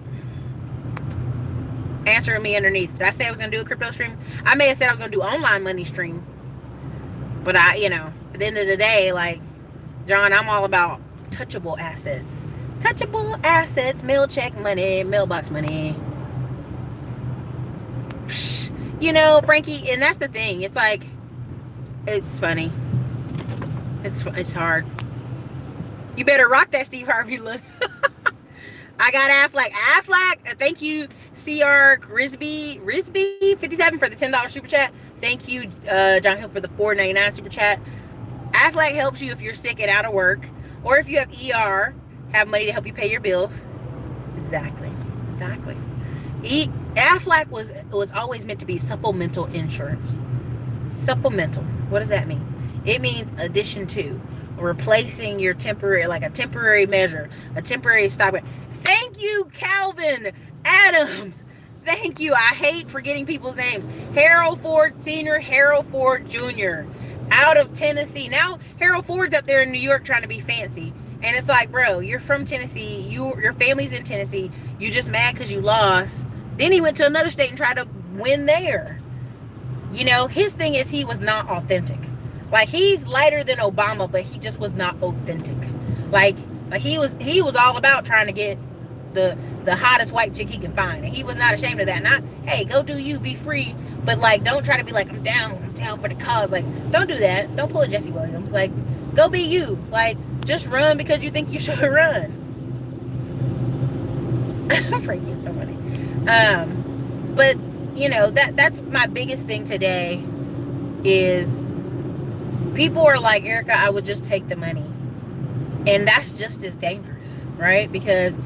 Answer me underneath. Did I say I was gonna do a crypto stream? I may have said I was gonna do online money stream. But at the end of the day, like, John, I'm all about touchable assets. Touchable assets, mail check money, mailbox money. You know, Frankie, and that's the thing. It's like, it's funny. It's hard. You better rock that Steve Harvey look. I got Aflac. Thank you, CR Risby 57 for the $10 super chat. Thank you, John Hill, for the $4.99 super chat. Aflac helps you if you're sick and out of work, or if you have ER, have money to help you pay your bills. Exactly. Aflac was always meant to be supplemental insurance. Supplemental. What does that mean? It means addition to, replacing your temporary measure, a temporary stop. Thank you, Calvin Adams. Thank you. I hate forgetting people's names. Harold Ford Sr., Harold Ford Jr. out of Tennessee. Now Harold Ford's up there in New York trying to be fancy. And it's like, bro, you're from Tennessee. Your family's in Tennessee. You just mad because you lost. Then he went to another state and tried to win there. You know, his thing is he was not authentic. Like, he's lighter than Obama, but he just was not authentic. Like he was all about trying to get the hottest white chick he can find. And he was not ashamed of that. Not, hey, go do you, be free. But, like, don't try to be like, I'm down for the cause. Like, don't do that. Don't pull a Jesse Williams. Like, go be you. Like, just run because you think you should run. Frankie, it's so funny. But, you know, that's my biggest thing today is people are like, Erica, I would just take the money. And that's just as dangerous, right? Because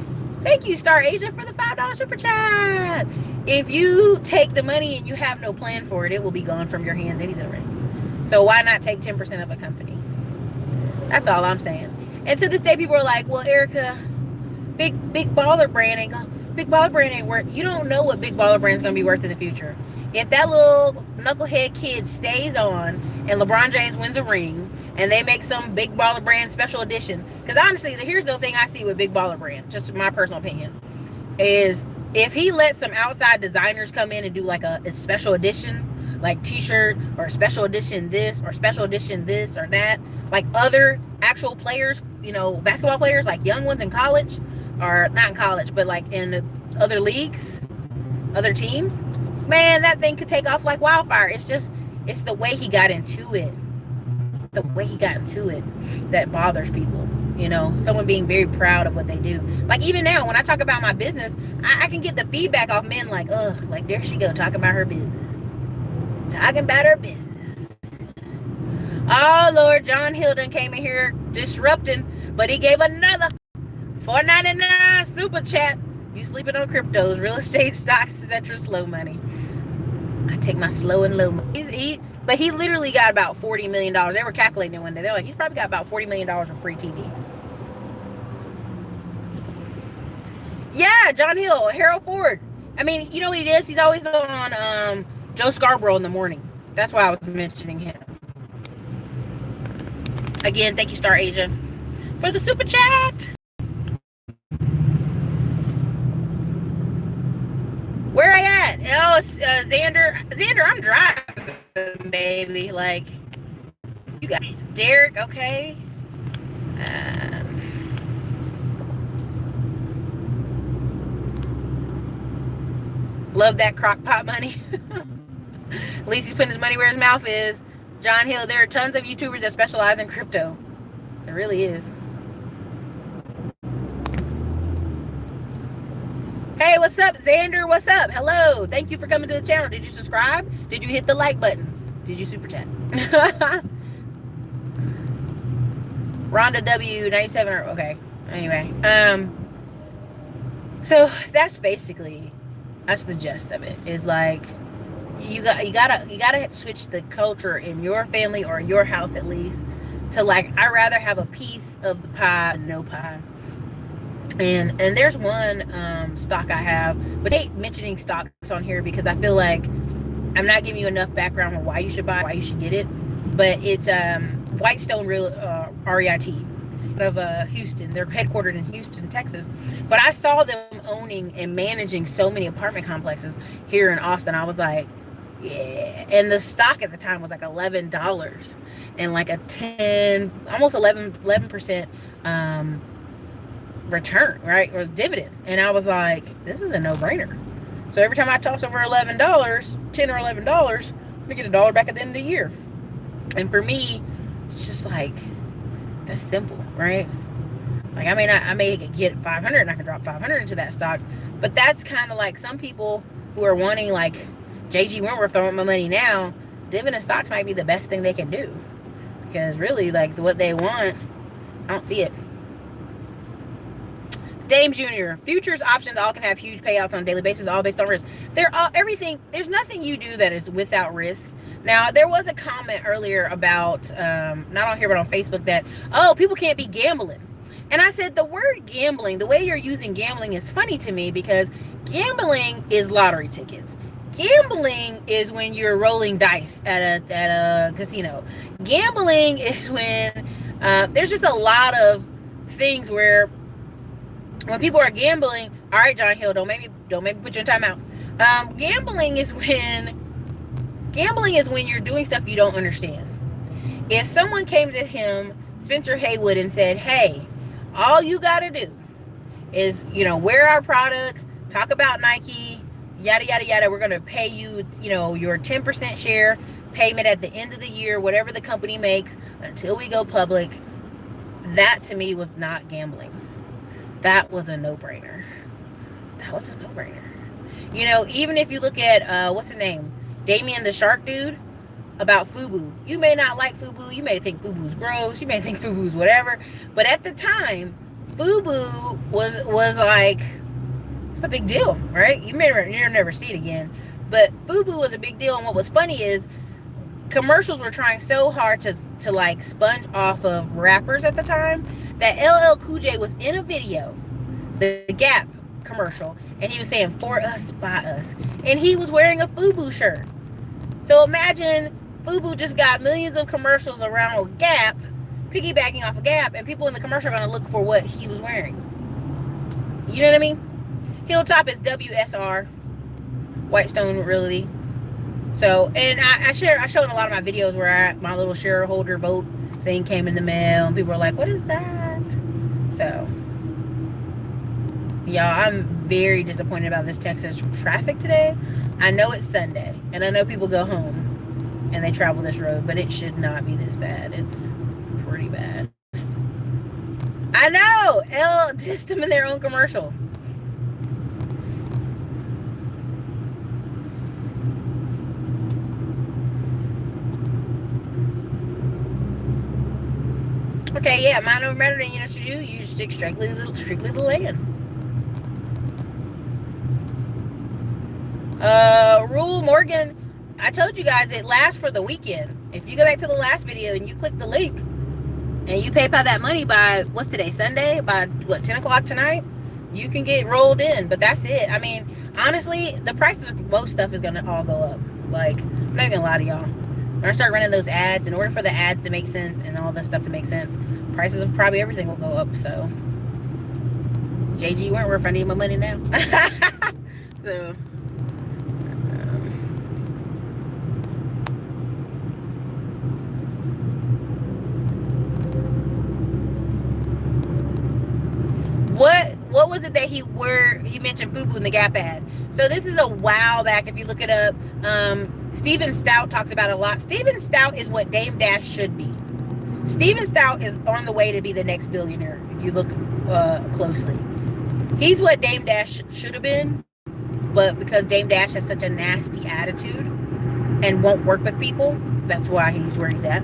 thank you, Star Asia, for the $5 super chat. If you take the money and you have no plan for it, it will be gone from your hands anyway. So why not take 10% of a company? That's all I'm saying. And to this day, people are like, well, Erica, big baller brand ain't worth. You don't know what big baller brand is going to be worth in the future. If that little knucklehead kid stays on and LeBron James wins a ring and they make some big baller brand special edition, because honestly, here's the thing I see with big baller brand, just my personal opinion, is if he lets some outside designers come in and do like a special edition, like t-shirt, or special edition this, or special edition this or that, like other actual players, you know, basketball players, like young ones in college, or not in college, but like in other leagues, other teams, man, that thing could take off like wildfire. It's the way he got into it. The way he got into it that bothers people. You know, someone being very proud of what they do. Like, even now, when I talk about my business, I can get the feedback off men like, ugh, like, there she go, talking about her business. Talking about her business. Oh, Lord, John Hill done came in here disrupting, but he gave another $4.99 super chat. You sleeping on cryptos, real estate, stocks, etc. Slow money. I take my slow and low money. But he literally got about $40 million. They were calculating it one day. They're like, he's probably got about $40 million for free TV. Yeah, John Hill, Harold Ford. I mean, you know what he is? He's always on Joe Scarborough in the morning. That's why I was mentioning him. Again, thank you, Star Asia, for the super chat. Where I at? Oh, Xander. Xander, I'm driving, baby. Like, you got Derek, okay. Love that crock pot money. At least he's putting his money where his mouth is. John Hill, there are tons of YouTubers that specialize in crypto. It really is. Hey, what's up, Xander? What's up? Hello. Thank you for coming to the channel. Did you subscribe? Did you hit the like button? Did you super chat? Rhonda W97. Okay. Anyway. So that's basically, that's the gist of it. Is like, you gotta switch the culture in your family or your house at least to like, I'd rather have a piece of the pie than no pie. And there's one stock I have, but I hate mentioning stocks on here because I feel like I'm not giving you enough background on why you should buy, why you should get it. But it's Whitestone Real REIT out of Houston. They're headquartered in Houston, Texas. But I saw them owning and managing so many apartment complexes here in Austin. I was like, yeah. And the stock at the time was like $11 and like a 11% return, right, or dividend. And I was like, this is a no-brainer. So every time I toss over $11, $10 or $11, I'm gonna get $1 back at the end of the year. And for me, it's just like, that's simple, right? Like, I may get 500 and I can drop 500 into that stock, but that's kind of like some people who are wanting, like JG Wentworth throwing my money now, dividend stocks might be the best thing they can do, because really, like, what they want, I don't see it. Dame Jr. Futures options all can have huge payouts on a daily basis, all based on risk. They're all, everything. There's nothing you do that is without risk. Now, there was a comment earlier about, not on here, but on Facebook, that, oh, people can't be gambling. And I said, the word gambling, the way you're using gambling is funny to me, because gambling is lottery tickets. Gambling is when you're rolling dice at a casino. Gambling is when there's just a lot of things where when people are gambling, all right, John Hill, don't make me put you in timeout. Gambling is when you're doing stuff you don't understand. If someone came to him, Spencer Haywood, and said, hey, all you got to do is, wear our product, talk about Nike, yada, yada, yada. We're going to pay you, your 10% share payment at the end of the year, whatever the company makes, until we go public. That to me was not gambling. That was a no-brainer. That was a no-brainer. Even if you look at, what's his name? Damien the Shark Dude, about FUBU. You may not like FUBU. You may think FUBU's gross. You may think FUBU's whatever. But at the time, FUBU was like, it's a big deal, right? You'll never see it again. But FUBU was a big deal. And what was funny is commercials were trying so hard to like sponge off of rappers at the time, that LL Cool J was in a video, the Gap commercial, and he was saying, for us, by us. And he was wearing a FUBU shirt. So imagine FUBU just got millions of commercials around Gap, piggybacking off of Gap, and people in the commercial are going to look for what he was wearing. You know what I mean? Hilltop is WSR, Whitestone Realty. So, and I showed in a lot of my videos where my little shareholder vote thing came in the mail, and people were like, what is that? So, y'all, I'm very disappointed about this Texas traffic today. I know it's Sunday, and I know people go home and they travel this road, but it should not be this bad. It's pretty bad. I know! Just them in their own commercial. Okay, yeah, mine no better than you stick strictly to the land. Rule Morgan, I told you guys it lasts for the weekend. If you go back to the last video and you click the link and you PayPal that money by, what's today, Sunday? By what, 10 o'clock tonight? You can get rolled in, but that's it. I mean, honestly, the prices of most stuff is gonna all go up. Like, I'm not even gonna lie to y'all. When I start running those ads, in order for the ads to make sense and all this stuff to make sense, prices of probably everything will go up. So, JG Wentworth, I need my money now. So, what was it that he mentioned FUBU in the Gap ad? So this is a while back. If you look it up, Stephen Stout talks about it a lot. Stephen Stout is what Dame Dash should be. Stephen Stout is on the way to be the next billionaire. If you look closely, he's what Dame Dash should have been, but because Dame Dash has such a nasty attitude and won't work with people, that's why he's where he's at.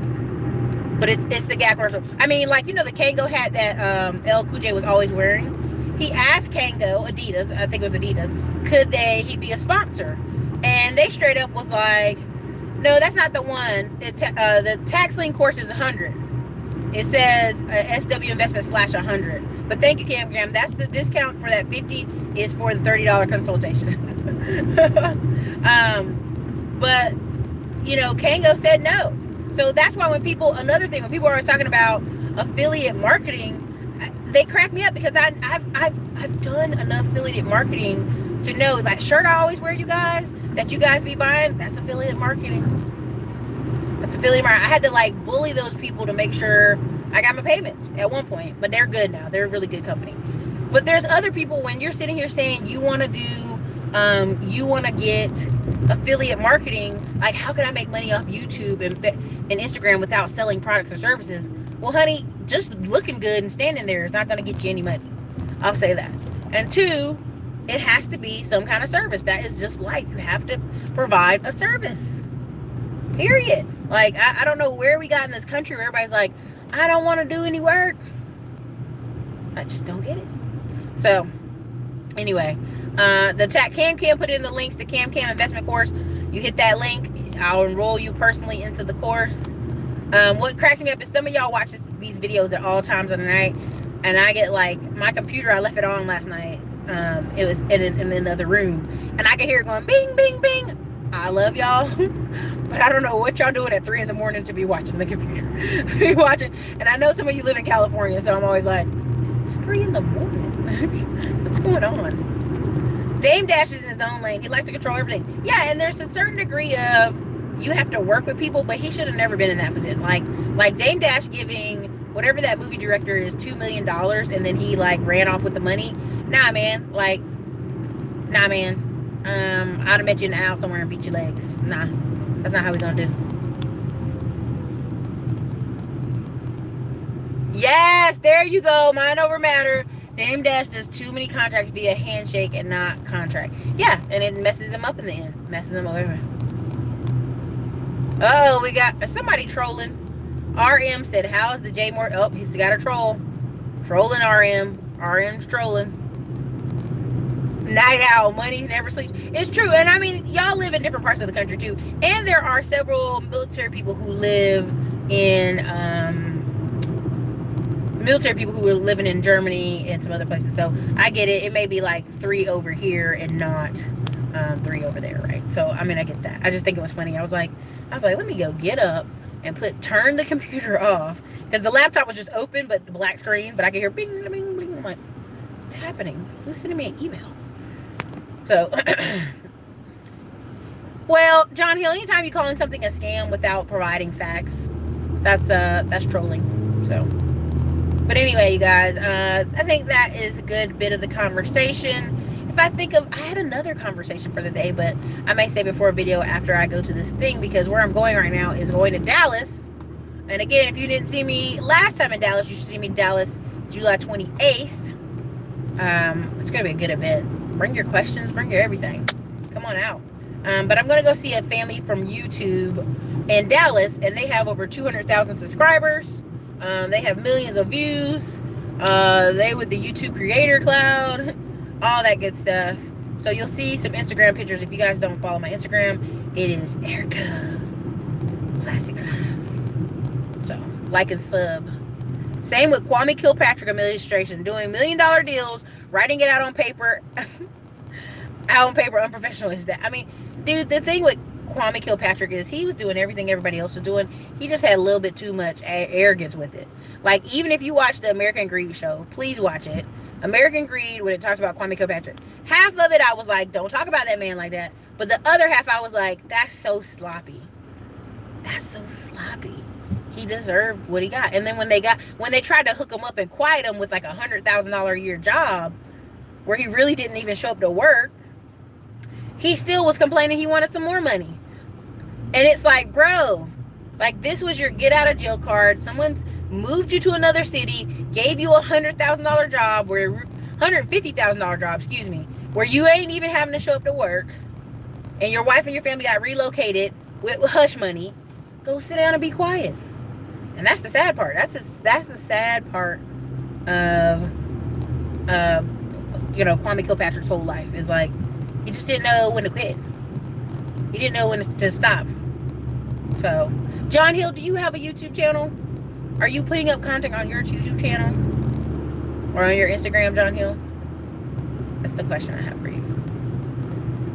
But it's the Gap commercial. I mean, like, you know, the Kango hat that L. Cool J was always wearing. He asked Kango, Adidas, I think it was Adidas, could he be a sponsor? And they straight up was like, no, that's not the one. The tax lien course is 100. It says SW investment /100. But thank you, Cam Cam. That's the discount for that 50 is for the $30 consultation. But, you know, Kango said no. So that's why when people are always talking about affiliate marketing, they crack me up, because I've done enough affiliate marketing to know that shirt I always wear, you guys, that you guys be buying, that's affiliate marketing. That's affiliate marketing. I had to like bully those people to make sure I got my payments at one point, but they're good now. They're a really good company. But there's other people, when you're sitting here saying you want to do, you want to get affiliate marketing, like how can I make money off YouTube and Instagram without selling products or services? Well, honey, just looking good and standing there is not going to get you any money. I'll say that. And two, it has to be some kind of service. That is just life. You have to provide a service. Period. Like, I don't know where we got in this country where everybody's like, I don't want to do any work. I just don't get it. So, anyway, Cam put in the links, the Cam investment course. You hit that link, I'll enroll you personally into the course. What cracks me up is some of y'all watch these videos at all times of the night, and I get like, my computer, I left it on last night. It was in another room, and I can hear it going bing, bing, bing. I love y'all, but I don't know what y'all doing at 3 in the morning to be watching the computer. Be watching, and I know some of you live in California, so I'm always like, it's 3 in the morning. What's going on? Dame Dash is in his own lane. He likes to control everything. Yeah, and there's a certain degree of, you have to work with people, but he should have never been in that position. Like Dame Dash giving whatever that movie director is $2 million, and then he like ran off with the money. Nah, man. Like, nah, man. I'd have met you in the aisle somewhere and beat your legs. Nah, that's not how we gonna do. Yes, there you go. Mind over matter. Dame Dash does too many contracts via handshake and not contract. Yeah, and it messes him up in the end. Messes him up. Oh, we got somebody trolling. RM said, how's the J Moore? Oh, he's got a troll. Trolling RM. RM's trolling. Night owl, money never sleeps. It's true. And I mean, y'all live in different parts of the country too. And there are several military people who live in, living in Germany and some other places. So I get it. It may be like 3 over here and not 3 over there, right? So, I mean, I get that. I just think it was funny. I was like, let me go get up and turn the computer off, because the laptop was just open, but the black screen, but I could hear bing, bing, bing. I'm like, what's happening? Who's sending me an email? So, well, John Hill, anytime you call in something a scam without providing facts, that's trolling. So, but anyway, you guys, I think that is a good bit of the conversation. If I had another conversation for the day, but I may say before a video after I go to this thing, because where I'm going right now is going to Dallas. And again, if you didn't see me last time in Dallas, you should see me in Dallas July 28th. It's going to be a good event. Bring your questions, bring your everything. Come on out. But I'm going to go see a family from YouTube in Dallas, and they have over 200,000 subscribers. They have millions of views. They with the YouTube Creator Cloud. All that good stuff. So you'll see some Instagram pictures. If you guys don't follow my Instagram, it is Erica Classic Club. So like and sub. Same with Kwame Kilpatrick administration, doing $1 million deals, writing it out on paper, unprofessional is that. I mean, dude, the thing with Kwame Kilpatrick is he was doing everything everybody else was doing. He just had a little bit too much arrogance with it. Like, even if you watch the American Greed show, please watch it. American Greed, when it talks about Kwame Kilpatrick, half of it I was like, don't talk about that man like that. But the other half I was like, that's so sloppy. That's so sloppy. He deserved what he got. And then when they tried to hook him up and quiet him with like $100,000 a year job, where he really didn't even show up to work, he still was complaining he wanted some more money. And it's like, bro, like, this was your get out of jail card. Someone's moved you to another city, gave you $100,000 job, where $150,000 job, excuse me, where you ain't even having to show up to work, and your wife and your family got relocated with hush money. Go sit down and be quiet. And that's the sad part. That's the sad part of Kwame Kilpatrick's whole life, is like, he just didn't know when to quit. He didn't know when to stop. So, John Hill, do you have a YouTube channel? Are you putting up content on your YouTube channel? Or on your Instagram, John Hill? That's the question I have for you.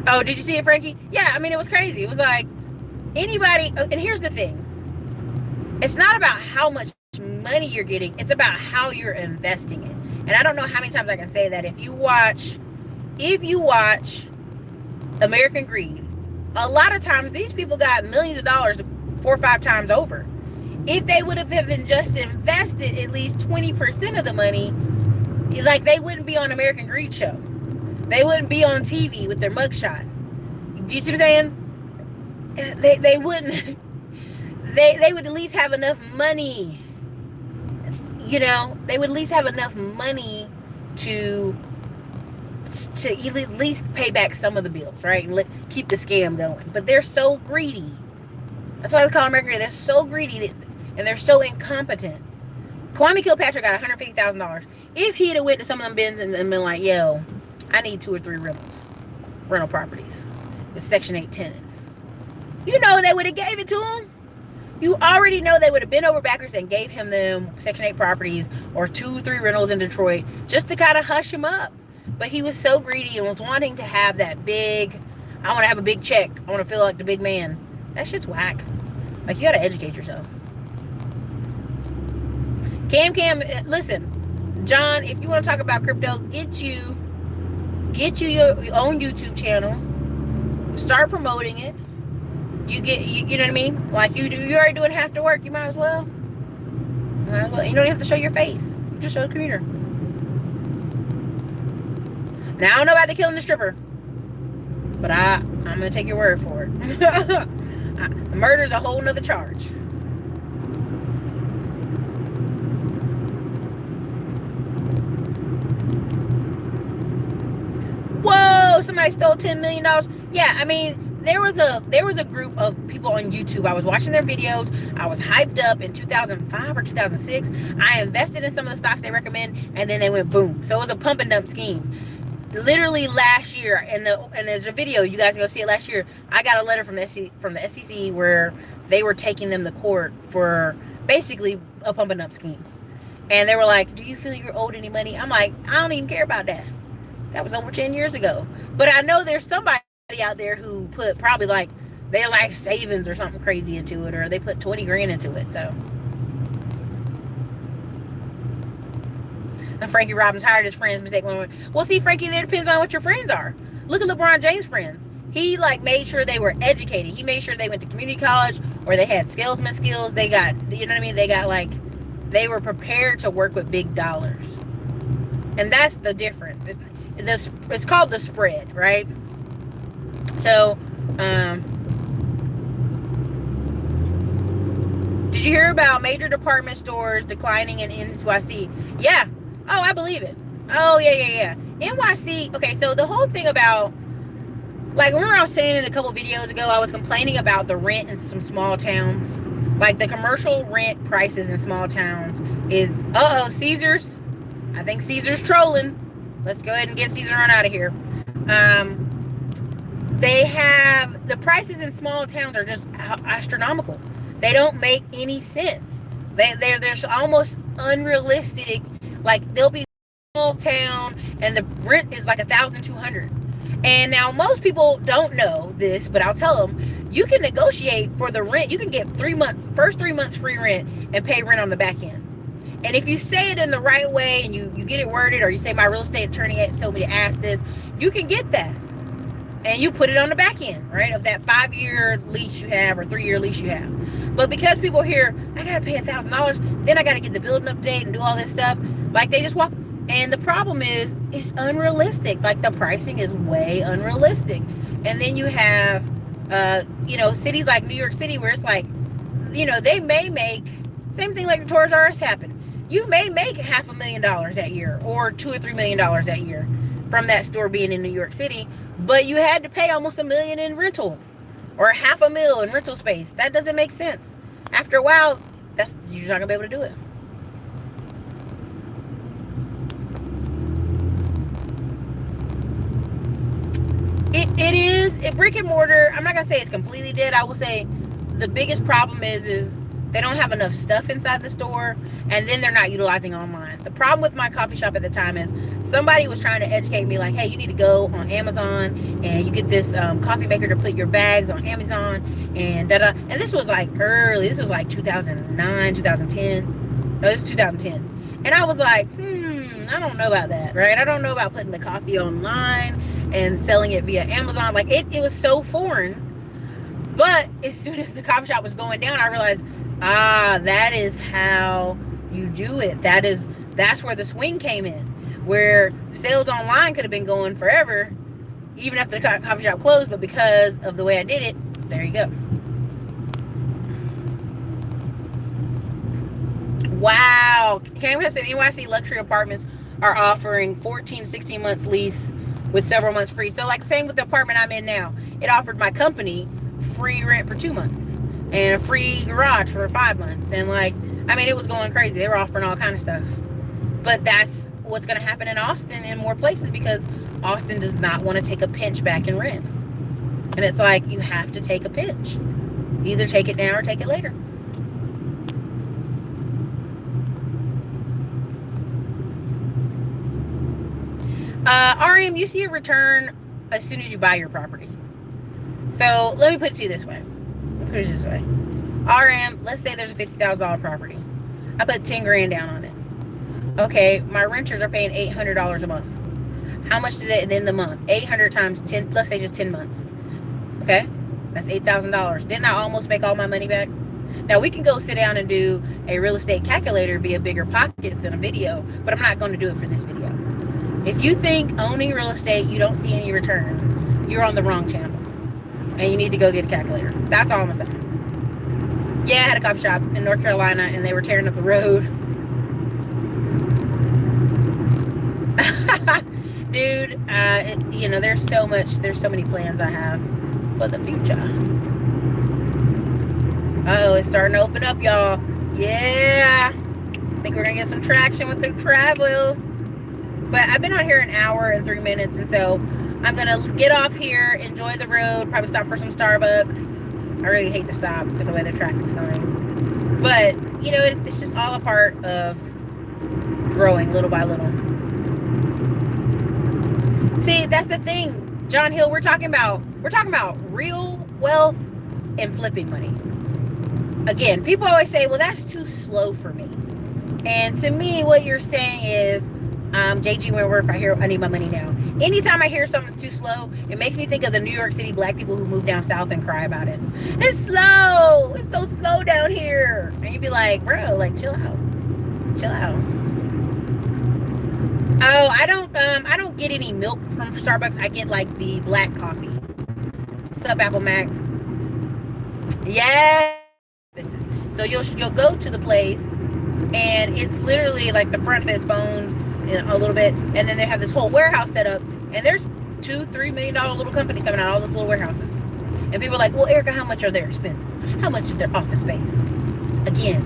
Oh, did you see it, Frankie? Yeah, I mean, it was crazy. It was like, anybody, and here's the thing. It's not about how much money you're getting. It's about how you're investing it. And I don't know how many times I can say that. If you watch American Greed, a lot of times these people got millions of dollars 4 or 5 times over. If they would have just invested at least 20% of the money, like, they wouldn't be on American Greed show. They wouldn't be on TV with their mugshot. Do you see what I'm saying? They wouldn't. They would at least have enough money. You know, they would at least have enough money to at least pay back some of the bills, right? And keep the scam going. But they're so greedy. That's why they call them American Greed. They're so greedy and they're so incompetent. Kwame Kilpatrick got $150,000. If he'd have went to some of them bins and been like, yo, I need 2 or 3 rental properties with Section 8 tenants, you know they would have gave it to him. You already know they would have been over backwards and gave him them Section 8 properties or 2 or 3 rentals in Detroit just to kind of hush him up. But he was so greedy and was wanting to have that big, I want to have a big check. I want to feel like the big man. That shit's whack. Like, you got to educate yourself. Cam, listen, John, if you want to talk about crypto, get you your own YouTube channel. Start promoting it. You know what I mean? Like, you're already doing half the work. You might as well. You don't even have to show your face. You just show the computer. Now, I don't know about the killing the stripper, but I'm gonna take your word for it. Murder's a whole nother charge. Whoa! Somebody stole $10 million. Yeah, I mean, there was a group of people on YouTube. I was watching their videos. I was hyped up in 2005 or 2006. I invested in some of the stocks they recommend, and then they went boom. So it was a pump and dump scheme. Literally last year, and there's a video, you guys go see it last year. I got a letter from the SEC where they were taking them to court for basically a pump and dump scheme. And they were like, do you feel you're owed any money? I'm like, I don't even care about that. That was over 10 years ago. But I know there's somebody out there who put probably like their life savings or something crazy into it, or they put 20 grand into it. So, and Frankie Robbins hired his friends mistake. Well, see, Frankie, there depends on what your friends are. Look at LeBron James' friends. He like made sure they were educated. He made sure they went to community college or they had salesman skills. They got, you know what I mean? They got like, they were prepared to work with big dollars. And that's the difference. It's called the spread, right? So, did you hear about major department stores declining in NYC? Yeah. Oh, I believe it. Oh, yeah. NYC. Okay, so the whole thing about, like, remember I was saying in a couple videos ago, I was complaining about the rent in some small towns. Like, the commercial rent prices in small towns is, Caesars. I think Caesar's trolling. Let's go ahead and get Caesar on out of here. They have, the prices in small towns are just astronomical. They don't make any sense. They're almost unrealistic. Like they'll be small town and the rent is like 1,200. And now most people don't know this, but I'll tell them you can negotiate for the rent. You can get 3 months, first 3 months free rent and pay rent on the back end. And if you say it in the right way and you get it worded, or you say my real estate attorney told me to ask this, you can get that. And you put it on the back end, right, of that 5-year lease you have or 3-year lease you have. But because people hear, I got to pay $1,000, then I got to get the building up to date and do all this stuff, like they just walk. And the problem is, it's unrealistic. Like the pricing is way unrealistic. And then you have, cities like New York City where it's like, they may make, same thing like the Toys R Us happened. You may make $500,000 that year or $2 or $3 million that year from that store being in New York City, but you had to pay almost $1 million in rental or $500,000 in rental space. That doesn't make sense. After a while, you're not gonna be able to do it. It is a brick and mortar. I'm not gonna say it's completely dead. I will say the biggest problem is they don't have enough stuff inside the store, and then they're not utilizing online. The problem with my coffee shop at the time is somebody was trying to educate me like, hey, you need to go on Amazon and you get this coffee maker to put your bags on Amazon and da-da. And this was like early. This was like 2009, 2010. No, this is 2010. And I was like, I don't know about that, right? I don't know about putting the coffee online and selling it via Amazon. Like it was so foreign. But as soon as the coffee shop was going down, I realized, that is how you do it. That's where the swing came in, where sales online could have been going forever, even after the coffee shop closed, but because of the way I did it, there you go. Wow. NYC luxury apartments are offering 14, 16 months lease with several months free. So like same with the apartment I'm in now. It offered my company free rent for 2 months and a free garage for 5 months. And it was going crazy. They were offering all kind of stuff. But that's what's going to happen in Austin and more places, because Austin does not want to take a pinch back in rent. And it's like, you have to take a pinch. Either take it now or take it later. RM, you see a return as soon as you buy your property. So let me put it to you this way. RM, let's say there's a $50,000 property. I put 10 grand down on it. Okay, my renters are paying $800 a month. How much did it end the month? 800 times 10, let's say just 10 months. Okay, that's $8,000. Didn't I almost make all my money back? Now we can go sit down and do a real estate calculator via Bigger Pockets in a video, but I'm not going to do it for this video. If you think owning real estate, you don't see any return, you're on the wrong channel. And you need to go get a calculator. That's all I'm gonna say. Yeah, I had a coffee shop in North Carolina and they were tearing up the road. Dude, there's so many plans I have for the future. Oh, it's starting to open up, y'all. Yeah. I think we're gonna get some traction with the travel. But I've been on here an hour and 3 minutes, and so I'm gonna get off here, enjoy the road, probably stop for some Starbucks. I really hate to stop because the way the traffic's going. But, it's just all a part of growing little by little. See, that's the thing, John Hill, we're talking about real wealth and flipping money. Again, people always say, well, that's too slow for me. And to me, what you're saying is, JG Wentworth, I need my money now. Anytime I hear something's too slow, it makes me think of the New York City black people who move down south and cry about it. It's slow. It's so slow down here. And you'd be like, bro, chill out. Chill out. Oh, I don't get any milk from Starbucks. I get the black coffee. What's up, Apple Mac? Yeah. So you'll go to the place and it's literally the front of his phone a little bit, and then they have this whole warehouse set up, and there's $2-3 million little companies coming out of all those little warehouses. And people are like, well, Erica, how much are their expenses? How much is their office space? Again,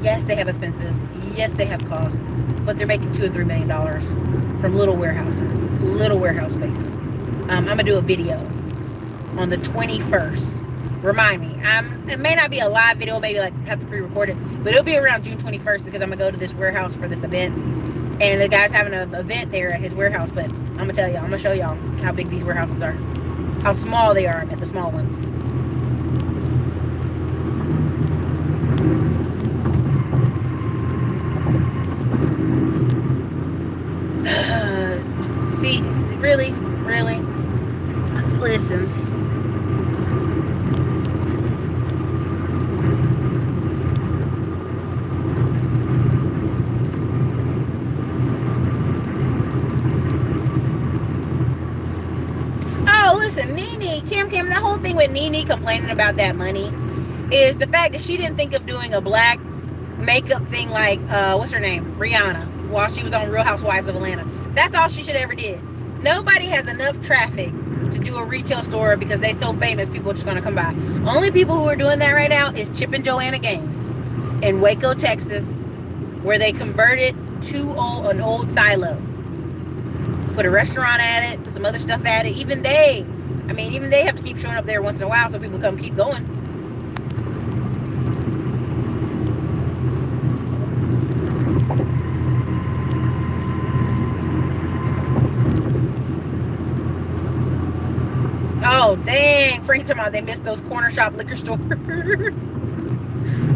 yes, they have expenses. Yes, they have costs, but they're making $2 and $3 million from little warehouses, little warehouse spaces. I'm gonna do a video on the 21st Remind me. It may not be a live video, maybe like have to pre-record it, but it'll be around June 21st because I'm gonna go to this warehouse for this event, and the guy's having an event there at his warehouse. But I'm gonna tell y'all, I'm gonna show y'all how big these warehouses are, how small they are. I meant the small ones. See, really, listen. Oh, listen, Nene, Kim, that whole thing with Nene complaining about that money is the fact that she didn't think of doing a black makeup thing like, what's her name? Rihanna, while she was on Real Housewives of Atlanta. That's all she should ever did. Nobody has enough traffic to do a retail store because they so famous, people are just going to come by. Only people who are doing that right now is Chip and Joanna Gaines in Waco, Texas, where they converted to an old silo. Put a restaurant at it, put some other stuff at it. Even they have to keep showing up there once in a while so people keep going. Oh, dang. Frank talking about they missed those corner shop liquor stores.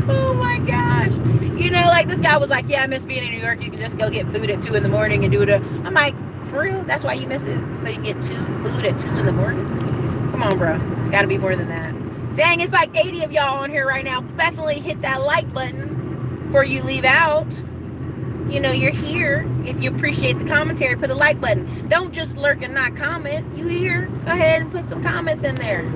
Oh, my gosh. You know, like this guy was like, yeah, I miss being in New York. You can just go get food at 2 in the morning and do it. I'm like, for real? That's why you miss it? So you can get food at 2 in the morning? Come on, bro. It's got to be more than that. Dang, it's like 80 of y'all on here right now. Definitely hit that like button before you leave out. You know, you're here. If you appreciate the commentary, put a like button. Don't just lurk and not comment. You here? Go ahead and put some comments in there.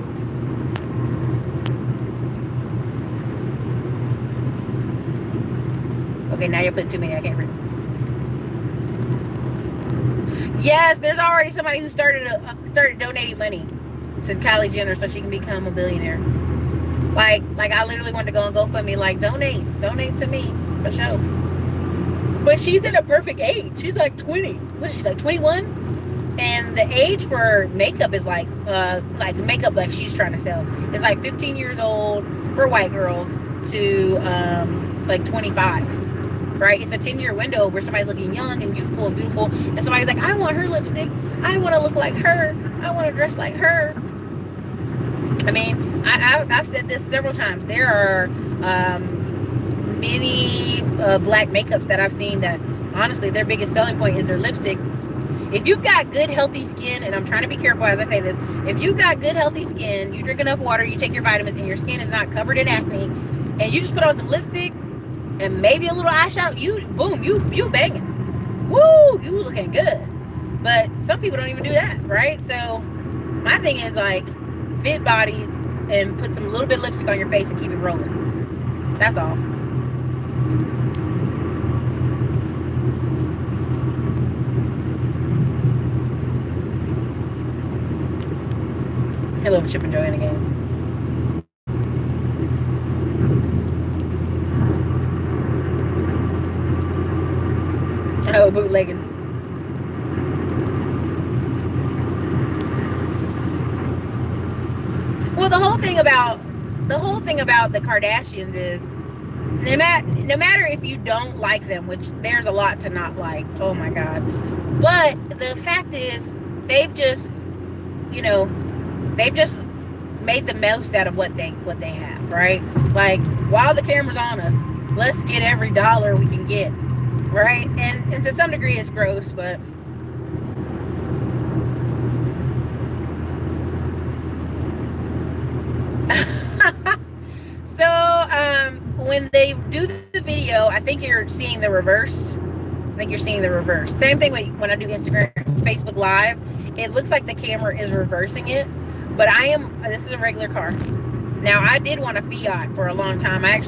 Okay, now you're putting too many. I can't read. Yes, there's already somebody who started donating money to Kylie Jenner so she can become a billionaire. Like I literally wanted to go and GoFundMe, like donate to me for sure. But she's in a perfect age. She's like 20. What is she, like 21? And the age for makeup is like makeup like she's trying to sell is like 15 years old for white girls to like 25, right? It's a 10-year window where somebody's looking young and youthful and beautiful, and somebody's like, I want her lipstick, I want to look like her, I want to dress like her. I mean, I've said this several times. There are many black makeups that I've seen that honestly their biggest selling point is their lipstick. If you've got good healthy skin, and I'm trying to be careful as I say this, if you've got good healthy skin, you drink enough water, you take your vitamins, and your skin is not covered in acne, and you just put on some lipstick and maybe a little eyeshadow, you banging. Woo, you looking good. But some people don't even do that, right? So my thing is like fit bodies and put some little bit of lipstick on your face and keep it rolling. That's all. Hello, Chip and Joanna Gaines. Oh, bootlegging. Well, the whole thing about the Kardashians is no matter if you don't like them, which there's a lot to not like. Oh my God. But the fact is they've just made the most out of what they have, right? Like, while the camera's on us, let's get every dollar we can get, right? And to some degree it's gross, but so when they do the video, I think you're seeing the reverse. Same thing when I do Instagram, Facebook Live. It looks like the camera is reversing it, but this is a regular car. Now, I did want a Fiat for a long time. I ain't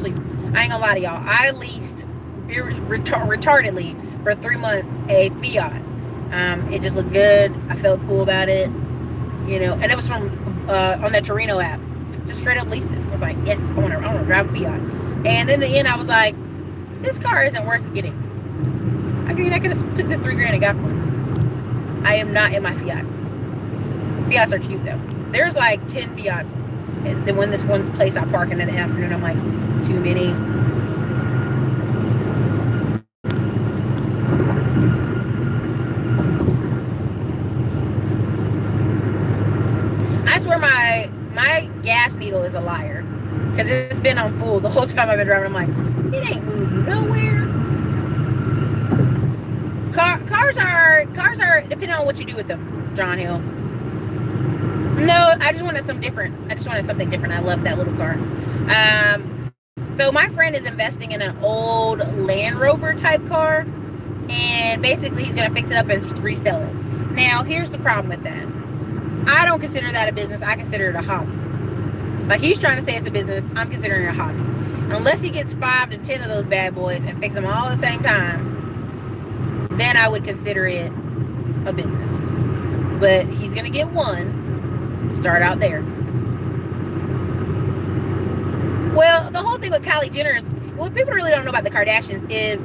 gonna lie to y'all, I leased retardedly for 3 months a Fiat. It just looked good. I felt cool about it, and it was from on that Torino app. Just straight up leased it. I was like, yes, I want to drive a Fiat. And in the end, I was like, this car isn't worth getting. I could have took this $3 grand and got one. I am not in my Fiat. Fiats are cute though. There's like 10 Fiats And then when this one place I park in the afternoon, I'm like, too many. I swear my gas needle is a liar, because it's been on full the whole time I've been driving. I'm like, it ain't moved nowhere. Cars are depending on what you do with them, John Hill. No, I just wanted something different. I love that little car. So my friend is investing in an old Land Rover type car, and basically he's gonna fix it up and resell it. Now, here's the problem with that. I don't consider that a business. I consider it a hobby. Like, he's trying to say it's a business. I'm considering it a hobby. Unless he gets 5 to 10 of those bad boys and fix them all at the same time, then I would consider it a business. But he's gonna get one. Start out there. Well, the whole thing with Kylie Jenner is, what people really don't know about the Kardashians is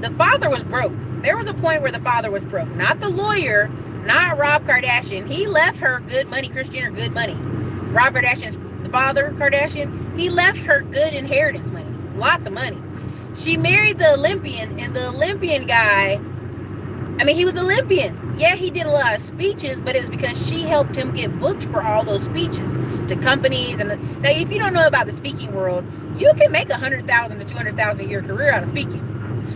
the father was broke. There was a point where the father was broke. Not the lawyer, not Rob Kardashian. He left her good money, Kris Jenner good money. Rob Kardashian's the father, Kardashian, he left her good inheritance money. Lots of money. She married the Olympian, and the Olympian guy, I mean, he was Olympian. Yeah, he did a lot of speeches, but it was because she helped him get booked for all those speeches to companies. And now, if you don't know about the speaking world, you can make $100,000 to $200,000 a year career out of speaking.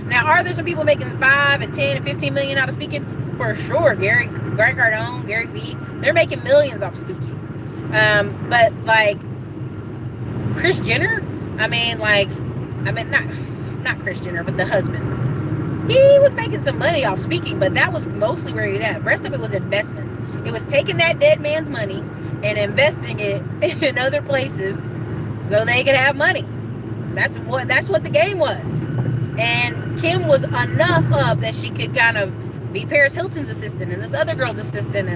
Now, are there some people making 5 and 10 and 15 million out of speaking? For sure. Grant Cardone, Gary Vee, they're making millions off speaking. But like Kris Jenner, not Kris Jenner, but the husband. He was making some money off speaking, but that was mostly where he was at. The rest of it was investments. It was taking that dead man's money and investing it in other places so they could have money. That's what the game was. And Kim was enough of that she could kind of be Paris Hilton's assistant and this other girl's assistant,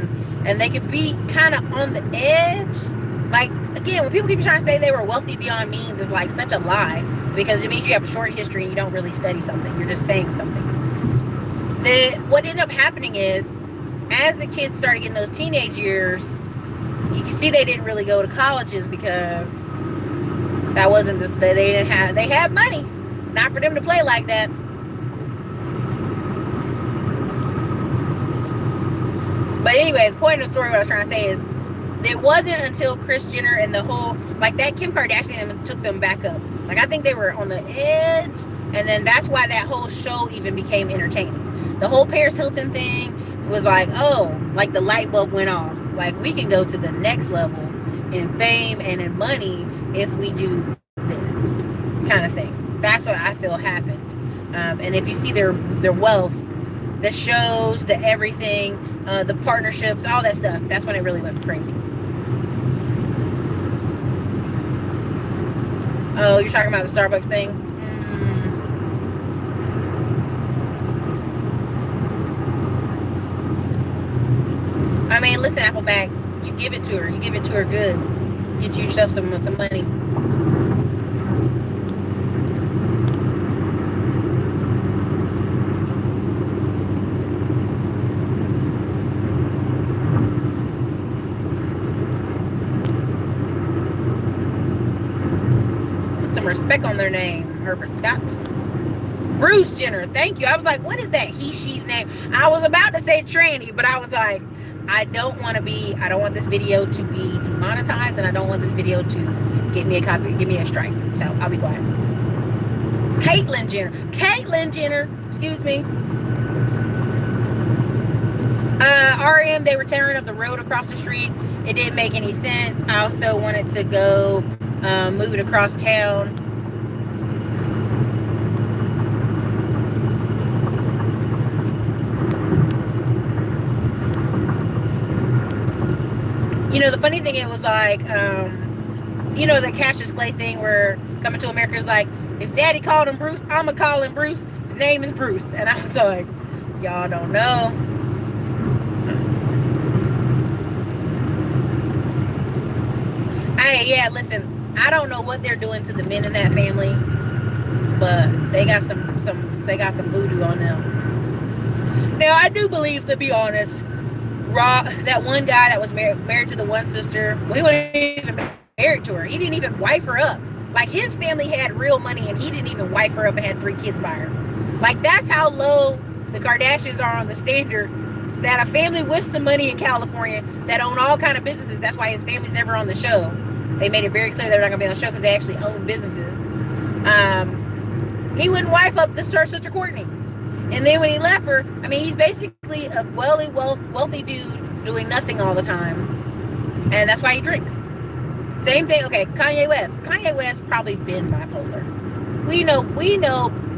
and they could be kind of on the edge. Like, again, when people keep trying to say they were wealthy beyond means, is like such a lie, because it means you have a short history and you don't really study something. You're just saying something. What ended up happening is, as the kids started getting those teenage years, you can see they didn't really go to colleges because that wasn't they had money, not for them to play like that. But anyway, the point of the story, what I was trying to say is, it wasn't until Kris Jenner and the whole, like, that Kim Kardashian took them back up. Like, I think they were on the edge, and then that's why that whole show even became entertaining. The whole Paris Hilton thing was like, oh, like the light bulb went off. Like, we can go to the next level in fame and in money if we do this kind of thing. That's what I feel happened. And if you see their wealth, the shows, the everything, the partnerships, all that stuff, that's when it really went crazy. Oh, you're talking about the Starbucks thing? I mean, listen, Appleback, you give it to her. You give it to her good. Get yourself some money. Put some respect on their name, Herbert Scott. Bruce Jenner, thank you. I was like, what is that she's name? I was about to say tranny, but I was like, I don't want this video to be demonetized, and I don't want this video to give me a strike. So I'll be quiet. Caitlyn Jenner, excuse me. REM, they were tearing up the road across the street. It didn't make any sense. I also wanted to go move it across town. You know, the funny thing, it was like, you know, the Cassius Clay thing where Coming to America is like, his daddy called him Bruce, I'm going to call him Bruce. His name is Bruce. And I was like, y'all don't know. Hey, yeah, listen, I don't know what they're doing to the men in that family, but they got some voodoo on them. Now, I do believe, to be honest, Rob, that one guy that was married to the one sister, well, he wasn't even married to her. He didn't even wife her up. Like, his family had real money and he didn't even wife her up and had 3 kids by her. Like, that's how low the Kardashians are on the standard, that a family with some money in California that own all kind of businesses. That's why his family's never on the show. They made it very clear they're not going to be on the show because they actually own businesses. He wouldn't wife up this her sister Courtney. And then when he left her, I mean, he's basically a wealthy dude doing nothing all the time. And that's why he drinks. Same thing. Okay, Kanye West. Kanye West probably been bipolar. We know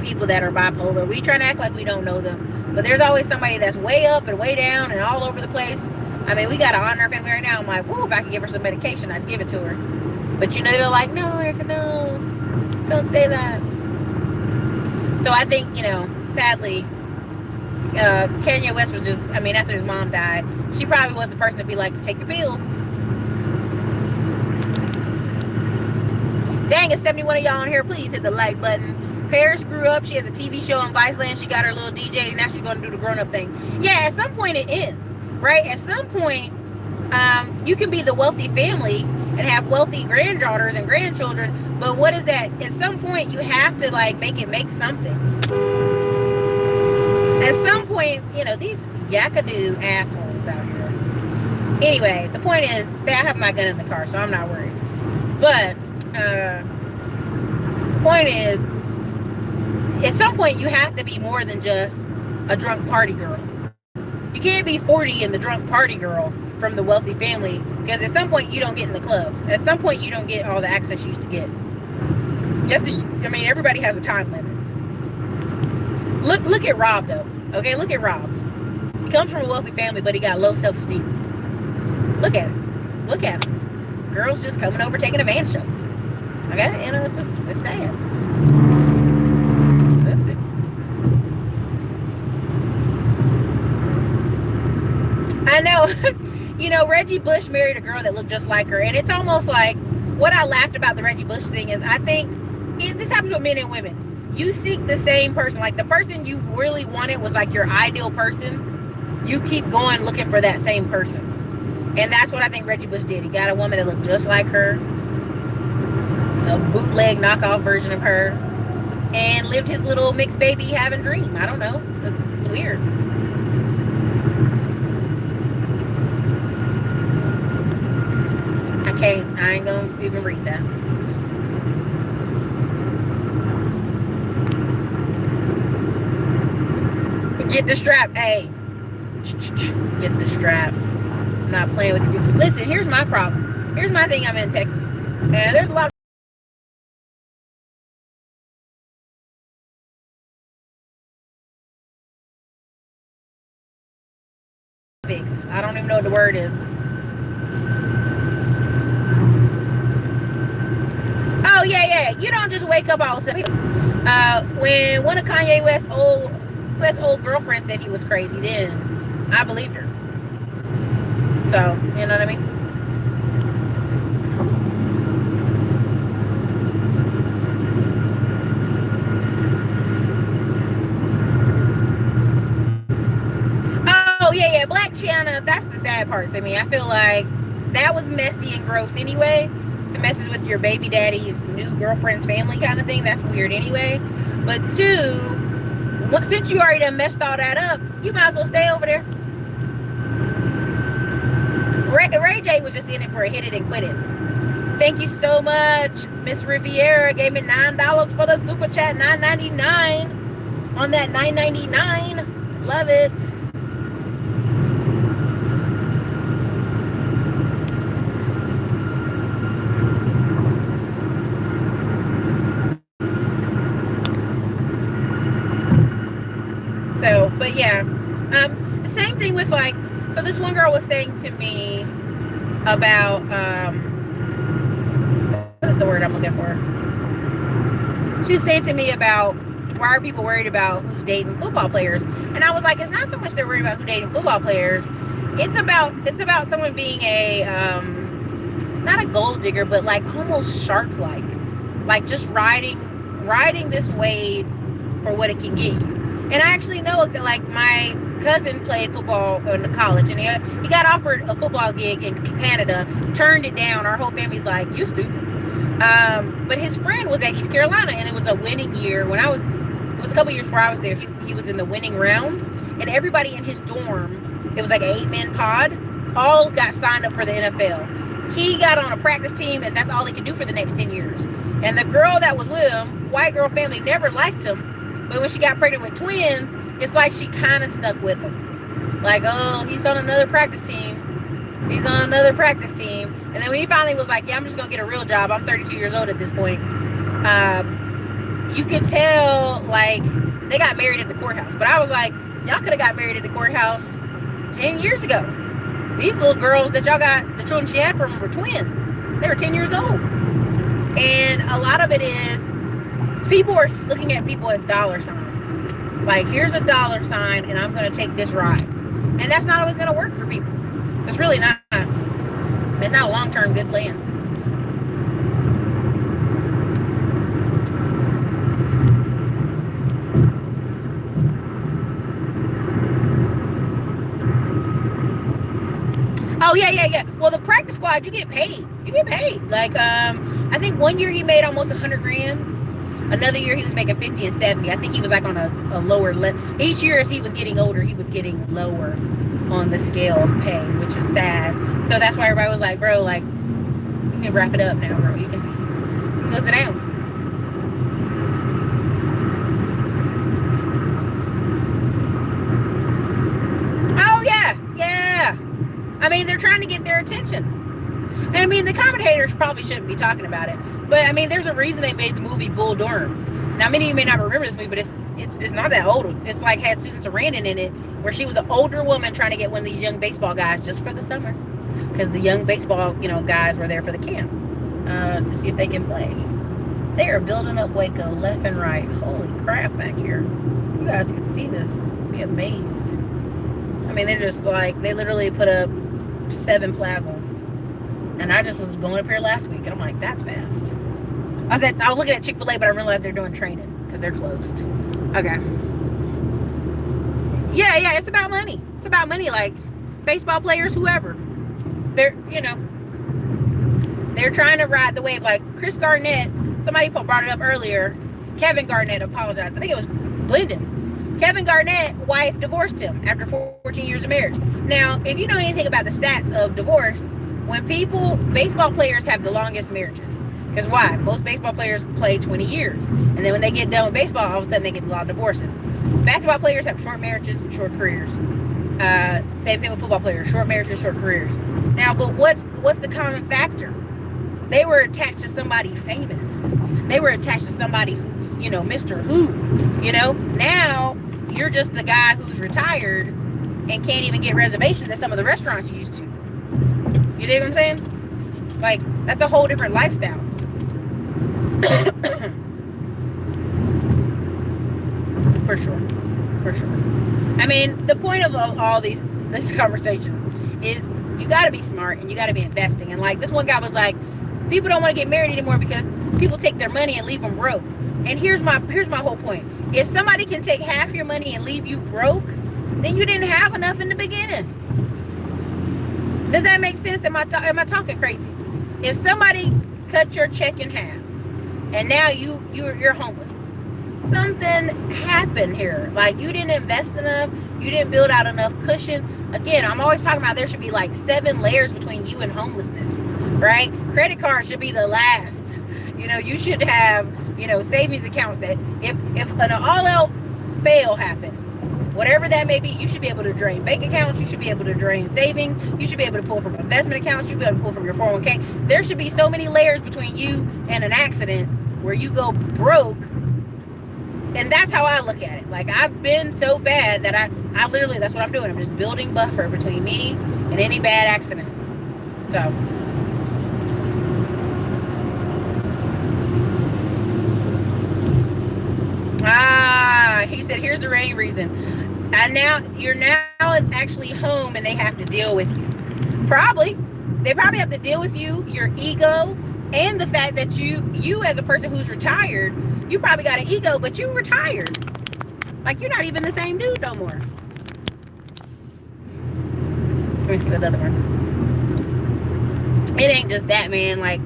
people that are bipolar. We try to act like we don't know them. But there's always somebody that's way up and way down and all over the place. I mean, we got an on our family right now. I'm like, whoa, if I could give her some medication, I'd give it to her. But you know, they're like, no, Erica, no. Don't say that. So I think, you know, sadly, Kanye West was just, I mean, after his mom died, she probably was the person to be like, take the pills. Dang, it's 71 of y'all on here. Please hit the like button. Paris grew up. She has a TV show on Viceland. She got her little DJ, and now she's going to do the grown-up thing. Yeah, at some point it ends, right? At some point, you can be the wealthy family and have wealthy granddaughters and grandchildren, but what is that? At some point, you have to, like, make something. At some point, you know, these yakadoo assholes out here. Anyway, the point is, I have my gun in the car, so I'm not worried. But the point is, at some point you have to be more than just a drunk party girl. You can't be 40 and the drunk party girl from the wealthy family, because at some point you don't get in the clubs. At some point you don't get all the access you used to get. You have to, I mean, everybody has a time limit. Look at Rob though. Okay, look at Rob. He comes from a wealthy family, but he got low self-esteem. Look at him. Look at him. Girls just coming over taking advantage of him. Okay, you know, it's sad. Oopsie. I know. You know, Reggie Bush married a girl that looked just like her, and it's almost like, what I laughed about the Reggie Bush thing is, I think this happens with men and women. You seek the same person, like the person you really wanted was like your ideal person. You keep going looking for that same person. And that's what I think Reggie Bush did. He got a woman that looked just like her, a bootleg knockoff version of her, and lived his little mixed baby having dream. I don't know. It's weird. I ain't gonna even read that. Get the strap. Hey, get the strap. I'm not playing with you. Listen, here's my problem. Here's my thing. I'm in Texas, and there's a lot of I don't even know what the word is. Oh yeah. You don't just wake up all of a sudden. When one of Kanye West's old girlfriend said he was crazy, then I believed her. So, you know what I mean? Oh, yeah. Black China, that's the sad part to me. I feel like that was messy and gross anyway. To messes with your baby daddy's new girlfriend's family kind of thing, that's weird anyway. But two, since you already done messed all that up, you might as well stay over there. Ray J was just in it for a hit it and quit it. Thank you so much. Miss Riviera gave me $9 for the super chat. $9.99 on that $9.99. Love it. So, but yeah, same thing with like, so this one girl was saying to me about, what is the word I'm looking for? She was saying to me about, why are people worried about who's dating football players? And I was like, it's not so much they're worried about who dating football players. It's about someone being a, not a gold digger, but like almost shark-like just riding this wave for what it can get you. And I actually know, like, my cousin played football in college, and he got offered a football gig in Canada, turned it down. Our whole family's like, you stupid. But his friend was at East Carolina, and it was a winning year. It was a couple years before I was there. He was in the winning round, and everybody in his dorm, it was like an 8-man pod, all got signed up for the NFL. He got on a practice team, and that's all he could do for the next 10 years. And the girl that was with him, white girl family, never liked him, but when she got pregnant with twins, it's like she kind of stuck with him. Like, oh, he's on another practice team. He's on another practice team. And then when he finally was like, yeah, I'm just going to get a real job. I'm 32 years old at this point. You could tell, like, they got married at the courthouse. But I was like, y'all could have got married at the courthouse 10 years ago. These little girls that y'all got, the children she had from were twins. They were 10 years old. And a lot of it is people are looking at people as dollar signs. Like, here's a dollar sign, and I'm going to take this ride. And that's not always going to work for people. It's really not. It's not a long-term good plan. Oh, yeah. Well, the practice squad, you get paid. Like, I think one year he made almost $100,000. Another year he was making 50 and 70. I think he was like on a lower level. Each year as he was getting older, he was getting lower on the scale of pay, which is sad. So that's why everybody was like, bro, like, you can wrap it up now, bro. You can go sit down. Oh, yeah. I mean, they're trying to get their attention. And I mean, the commentators probably shouldn't be talking about it. But I mean, there's a reason they made the movie Bull Durham. Now, many of you may not remember this movie, but it's not that old. It's like had Susan Sarandon in it, where she was an older woman trying to get one of these young baseball guys just for the summer, because the young baseball, guys were there for the camp to see if they can play. They are building up Waco left and right. Holy crap back here! You guys can see this. Be amazed. I mean, they're just like, they literally put up 7 plazas. And I just was going up here last week, and I'm like, that's fast. I was looking at Chick-fil-A, but I realized they're doing training because they're closed. Okay. Yeah, it's about money. It's about money, like baseball players, whoever. They're trying to ride the wave. Like Chris Garnett, somebody brought it up earlier. Kevin Garnett, apologized. I think it was Glendon. Kevin Garnett, wife divorced him after 14 years of marriage. Now, if you know anything about the stats of divorce, when baseball players have the longest marriages. Because why? Most baseball players play 20 years. And then when they get done with baseball, all of a sudden they get a lot of divorces. Basketball players have short marriages and short careers. Same thing with football players, short marriages, short careers. Now, but what's the common factor? They were attached to somebody famous. They were attached to somebody who's, Mr. Who. Now you're just the guy who's retired and can't even get reservations at some of the restaurants you used to. You dig what I'm saying? Like, that's a whole different lifestyle. For sure. I mean, the point of all these conversations is you got to be smart and you got to be investing. And like this one guy was like, people don't want to get married anymore because people take their money and leave them broke. And here's my whole point. If somebody can take half your money and leave you broke, then you didn't have enough in the beginning. Does that make sense? Am I talking crazy? If somebody cut your check in half and now you're homeless, something happened here. Like, you didn't invest enough, you didn't build out enough cushion. Again, I'm always talking about there should be like 7 layers between you and homelessness, right? Credit cards should be the last. You should have, savings accounts that if an all-out fail happened, whatever that may be, you should be able to drain bank accounts, you should be able to drain savings, you should be able to pull from investment accounts, you should be able to pull from your 401k. There should be so many layers between you and an accident where you go broke. And that's how I look at it. Like, I've been so bad that I literally, that's what I'm doing. I'm just building buffer between me and any bad accident. So. He said, here's the main reason. And you're now actually home and they have to deal with you. They probably have to deal with you, your ego, and the fact that you as a person who's retired, you probably got an ego, but you retired. Like, you're not even the same dude no more. Let me see what the other one. It ain't just that, man. Like,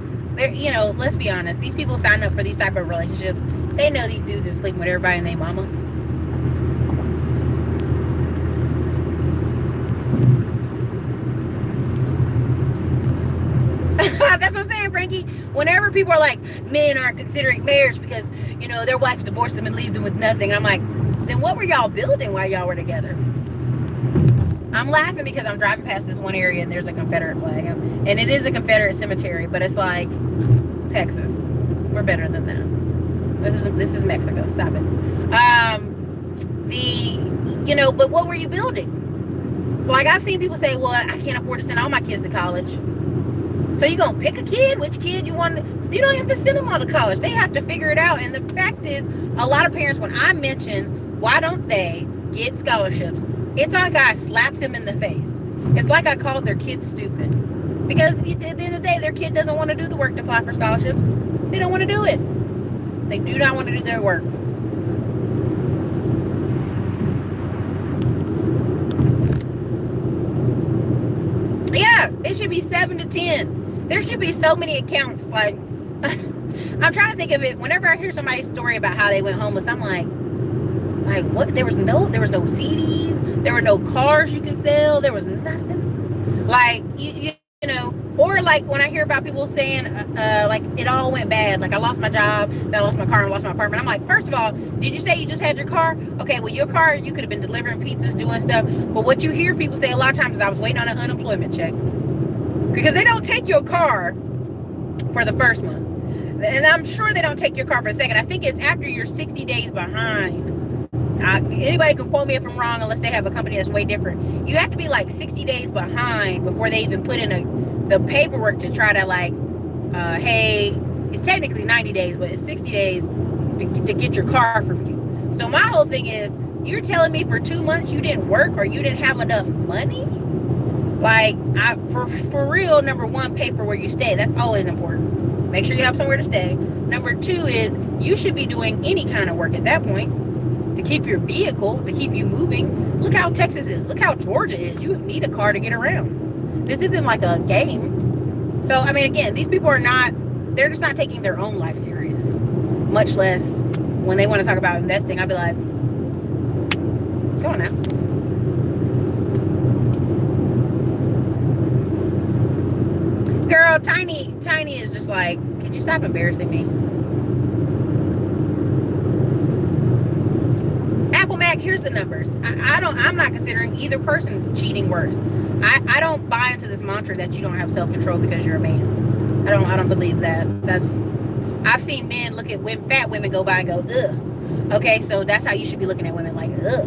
you know, let's be honest. These people sign up for these type of relationships. They know these dudes are sleeping with everybody and their mama. That's what I'm saying, Frankie. Whenever people are like, men aren't considering marriage because, you know, their wives divorced them and leave them with nothing. I'm like, then what were y'all building while y'all were together? I'm laughing because I'm driving past this one area and there's a Confederate flag. And it is a Confederate cemetery, but it's like Texas. We're better than that. This is Mexico. Stop it. You know, but what were you building? Like, I've seen people say, well, I can't afford to send all my kids to college. So you're going to pick a kid? Which kid you want? You don't have to send them all to college. They have to figure it out. And the fact is, a lot of parents, when I mention, why don't they get scholarships? It's like I slapped them in the face. It's like I called their kid stupid. Because at the end of the day, their kid doesn't want to do the work to apply for scholarships. They don't want to do it. They do not want to do their work. Yeah, it should be 7 to 10. There should be so many accounts. Like, I'm trying to think of it. Whenever I hear somebody's story about how they went homeless, I'm like what? There was no CDs. There were no cars you could sell. There was nothing. Like, you know, or like when I hear about people saying, like, it all went bad. Like, I lost my job, then I lost my car, and I lost my apartment. I'm like, first of all, did you say you just had your car? Okay, well, your car, you could have been delivering pizzas, doing stuff. But what you hear people say a lot of times is, I was waiting on an unemployment check. Because they don't take your car for the first month. And I'm sure they don't take your car for the second. I think it's after you're 60 days behind. Anybody can quote me if I'm wrong, unless they have a company that's way different. You have to be like 60 days behind before they even put in the paperwork to try to, like, hey, it's technically 90 days, but it's 60 days to get your car from you. So my whole thing is, you're telling me for 2 months you didn't work or you didn't have enough money? Like, for real, number one, pay for where you stay. That's always important. Make sure you have somewhere to stay. Number two is, you should be doing any kind of work at that point to keep your vehicle, to keep you moving. Look how Texas is. Look how Georgia is. You need a car to get around. This isn't like a game. So, I mean, again, these people they're just not taking their own life serious. Much less when they want to talk about investing. I'd be like, come on now. Girl, Tiny is just like, could you stop embarrassing me? Apple Mac, here's the numbers. I'm not considering either person cheating worse. I don't buy into this mantra that you don't have self-control because you're a man. I don't believe that. I've seen men look at fat women go by and go, ugh. Okay, so that's how you should be looking at women, like, ugh.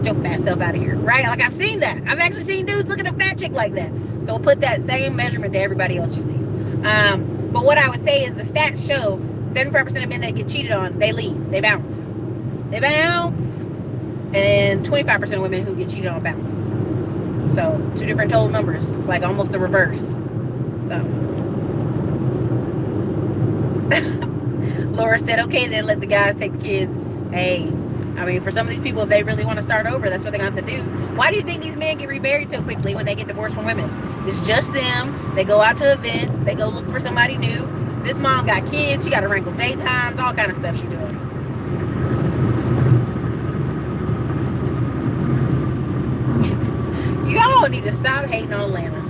Get your fat self out of here, right? Like, I've seen that. I've actually seen dudes look at a fat chick like that. So we'll put that same measurement to everybody else you see. But what I would say is the stats show 75% of men that get cheated on, they leave. They bounce. And 25% of women who get cheated on bounce. So, two different total numbers. It's like almost the reverse. So. Laura said, okay, then let the guys take the kids. Hey, I mean, for some of these people, if they really want to start over, that's what they're going to have to do. Why do you think these men get remarried so quickly when they get divorced from women? It's just them. They go out to events. They go look for somebody new. This mom got kids. She got to wrangle daytimes, all kind of stuff she's doing. Y'all need to stop hating on Atlanta.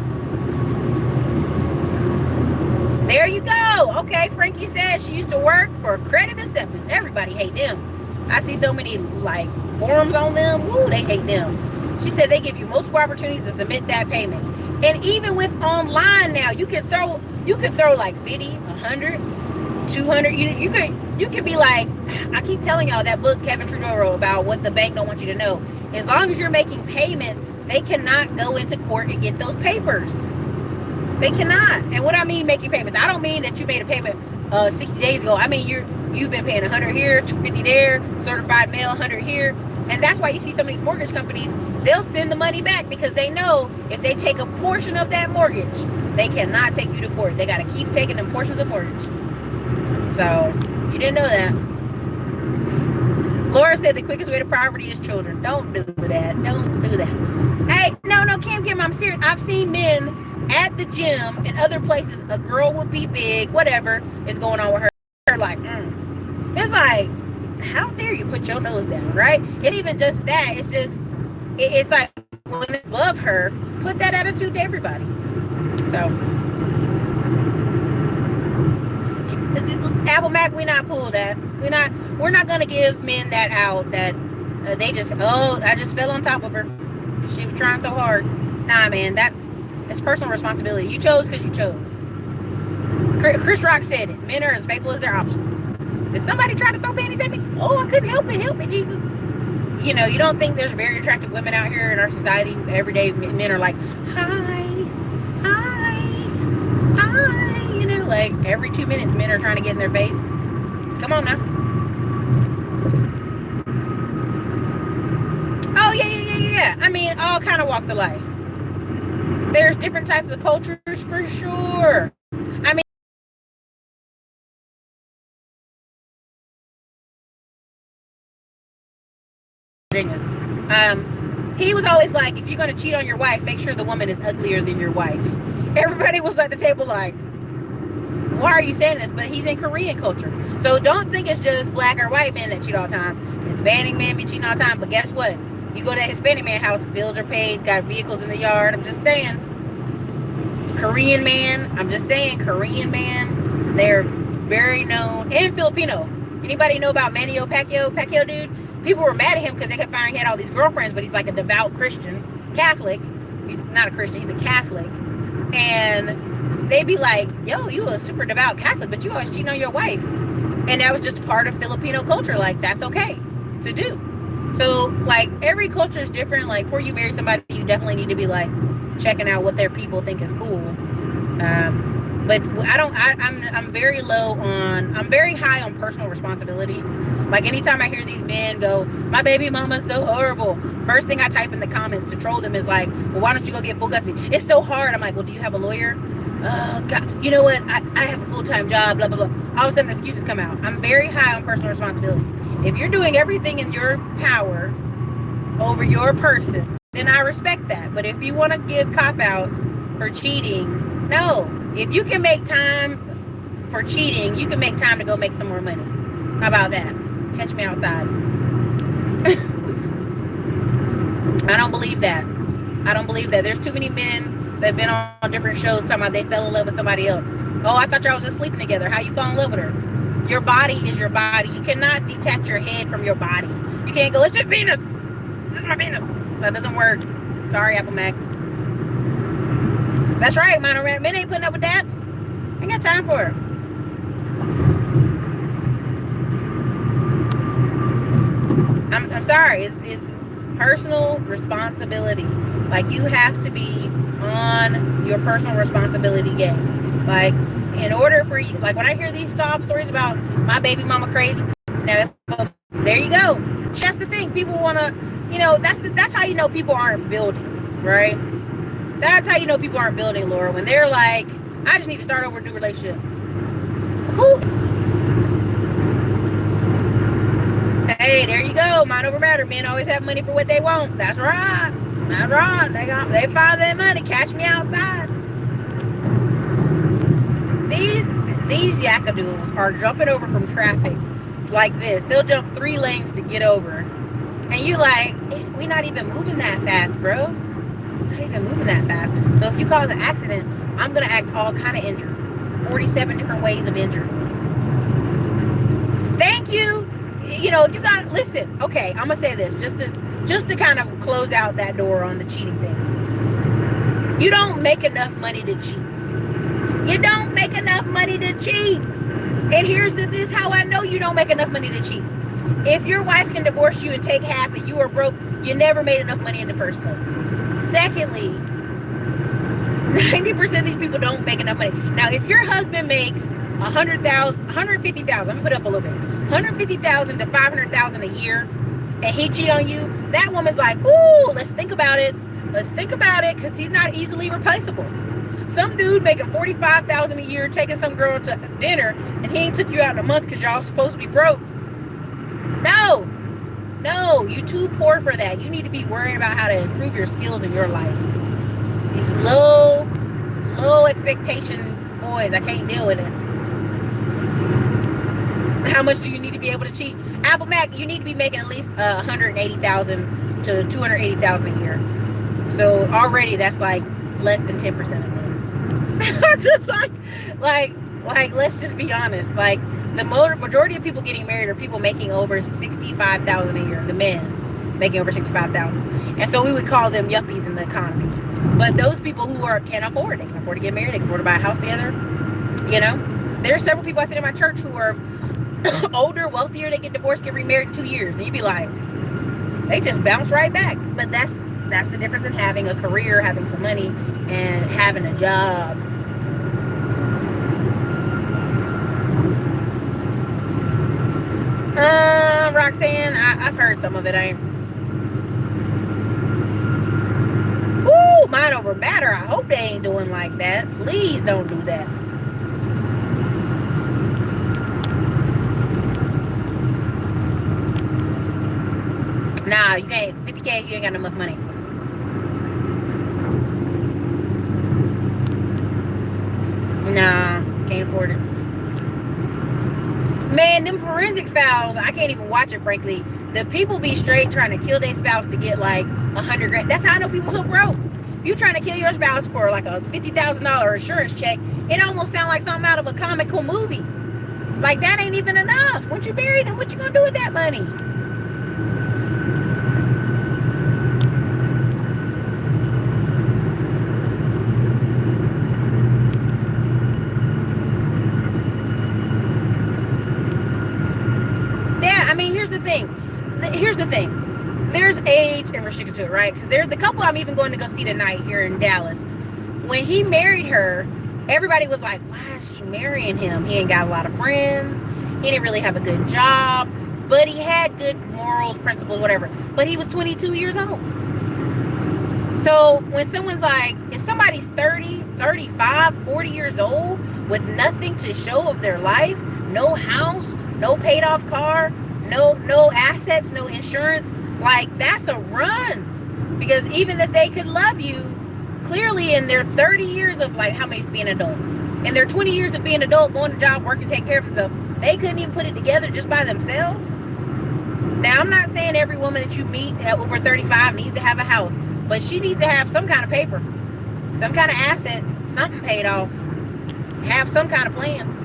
There you go. Okay, Frankie said she used to work for credit acceptance. Everybody hate them. I see so many, like, forums on them. Woo, they hate them. She said they give you multiple opportunities to submit that payment. And even with online now, you can throw like 50, 100, 200. You can be like, I keep telling y'all that book Kevin Trudeau wrote about what the bank don't want you to know. As long as you're making payments, they cannot go into court and get those papers. They cannot. And what I mean making payments, I don't mean that you made a payment 60 days ago. I mean you've been paying 100 here, 250 there, certified mail 100 here. And that's why you see some of these mortgage companies, they'll send the money back because they know if they take a portion of that mortgage, they cannot take you to court. They got to keep taking them portions of mortgage. So, if you didn't know that. Laura said the quickest way to poverty is children. Don't do that. Don't do that. Hey, no, Kim, I'm serious. I've seen men at the gym and other places. A girl would be big, whatever is going on with her. They're like, It's like, how dare you put your nose down, right? And even just that, it's just, it's like, when they love her, put that attitude to everybody. So, Apple Mac, we not pull that. We're not gonna give men that out that they just, I just fell on top of her. She was trying so hard. Nah, man, it's personal responsibility. You chose because you chose. Chris Rock said it. Men are as faithful as their options. Did somebody try to throw panties at me? Oh, I couldn't help it. Help me, Jesus. You know, you don't think there's very attractive women out here in our society. Every day men are like, hi. You know, like every 2 minutes men are trying to get in their face. Come on now. Oh, yeah. I mean, all kind of walks of life. There's different types of cultures for sure. I mean, he was always like, if you're going to cheat on your wife, make sure the woman is uglier than your wife. Everybody was at the table like, why are you saying this? But he's in Korean culture. So don't think it's just black or white men that cheat all the time. Hispanic men be cheating all the time. But guess what? You go to that Hispanic man house, bills are paid, got vehicles in the yard. I'm just saying. Korean man, Korean man, they're very known. And Filipino. Anybody know about Manny Pacquiao dude? People were mad at him because they kept finding he had all these girlfriends, but he's like a devout Christian, Catholic. He's not a Christian, he's a Catholic. And they'd be like, yo, you a super devout Catholic, but you always cheating on your wife. And that was just part of Filipino culture. Like, that's okay to do. So, like, every culture is different. Like, before you marry somebody, you definitely need to be, like, checking out what their people think is cool. But I'm very I'm very high on personal responsibility. Like, anytime I hear these men go, my baby mama's so horrible, first thing I type in the comments to troll them is like, well, why don't you go get full custody? It's so hard. I'm like, well, do you have a lawyer? God, you know what? I have a full-time job, blah, blah, blah. All of a sudden, excuses come out. I'm very high on personal responsibility. If you're doing everything in your power over your person, then I respect that. But if you want to give cop-outs for cheating, no. If you can make time for cheating, you can make time to go make some more money. How about that? Catch me outside. I don't believe that. There's too many men that have been on different shows talking about they fell in love with somebody else. Oh, I thought y'all was just sleeping together. How you fall in love with her? Your body is your body. You cannot detach your head from your body. You can't go, it's just penis. It's just my penis. That doesn't work. Sorry, Apple Mac. That's right, minor men ain't putting up with that. Ain't got time for it. I'm sorry. It's personal responsibility. Like, you have to be on your personal responsibility game. Like, in order for you, like, when I hear these top stories about my baby mama crazy, now there you go. That's the thing. People want to, you know, that's how you know people aren't building, right? That's how you know people aren't building, Laura, when they're like, I just need to start over a new relationship. Who? Hey, there you go. Mind over matter. Men always have money for what they want. That's right. That's right. They find their money. Catch me outside. These yakadoos are jumping over from traffic like this. They'll jump 3 lanes to get over. And you like, we're not even moving that fast, bro. Not even moving that fast. So if you cause an accident, I'm gonna act all kind of injured. 47 different ways of injured. Thank you. You know, if you got, listen, okay, I'm gonna say this just to kind of close out that door on the cheating thing. You don't make enough money to cheat. You don't make enough money to cheat. And here's this how I know you don't make enough money to cheat. If your wife can divorce you and take half and you are broke, you never made enough money in the first place. Secondly, 90% of these people don't make enough money. Now, if your husband makes $150,000, let me put it up a little bit, $150,000 to $500,000 a year, and he cheat on you, that woman's like, ooh, let's think about it. Because he's not easily replaceable. Some dude making $45,000 a year, taking some girl to dinner, and he ain't took you out in a month because y'all supposed to be broke. No, No, you too poor for that. You need to be worrying about how to improve your skills in your life. These low expectation boys, I can't deal with it. How much do you need to be able to cheat? Apple Mac, you need to be making at least 180,000 to 280,000 a year. So already that's like less than 10% of it. Just like, let's just be honest. Like, the majority of people getting married are people making over 65,000 a year. The men making over 65,000, and so we would call them yuppies in the economy. But those people who can afford to get married, they can afford to buy a house together. You know, there's several people I sit in my church who are older, wealthier. They get divorced, get remarried in 2 years, and you'd be like, they just bounce right back. But that's the difference in having a career, having some money, and having a job. Roxanne, I've heard some of it. Ooh, mind over matter. I hope they ain't doing like that. Please don't do that. Nah, you can't. 50K, you ain't got enough money. Nah, can't afford it. Man, them forensic files, I can't even watch it, frankly. The people be straight trying to kill their spouse to get like 100 grand. That's how I know people so broke. If you trying to kill your spouse for like a $50,000 insurance check, it almost sounds like something out of a comical movie. Like, that ain't even enough. Once you bury them, what you gonna do with that money? Here's the thing. There's age and restricted to it, right? Because there's the couple I'm even going to go see tonight here in Dallas. When he married her, everybody was like, why is she marrying him? He ain't got a lot of friends. He didn't really have a good job, but he had good morals, principles, whatever. But he was 22 years old. So when someone's like, if somebody's 30, 35, 40 years old with nothing to show of their life, no house, no paid off car, no assets, no insurance, like, that's a run. Because even if they could love you, clearly in their 30 years of, like, how many being an adult, in their 20 years of being an adult, going to job, working, taking care of themselves, they couldn't even put it together just by themselves. Now, I'm not saying every woman that you meet at over 35 needs to have a house, but she needs to have some kind of paper, some kind of assets, something paid off, have some kind of plan.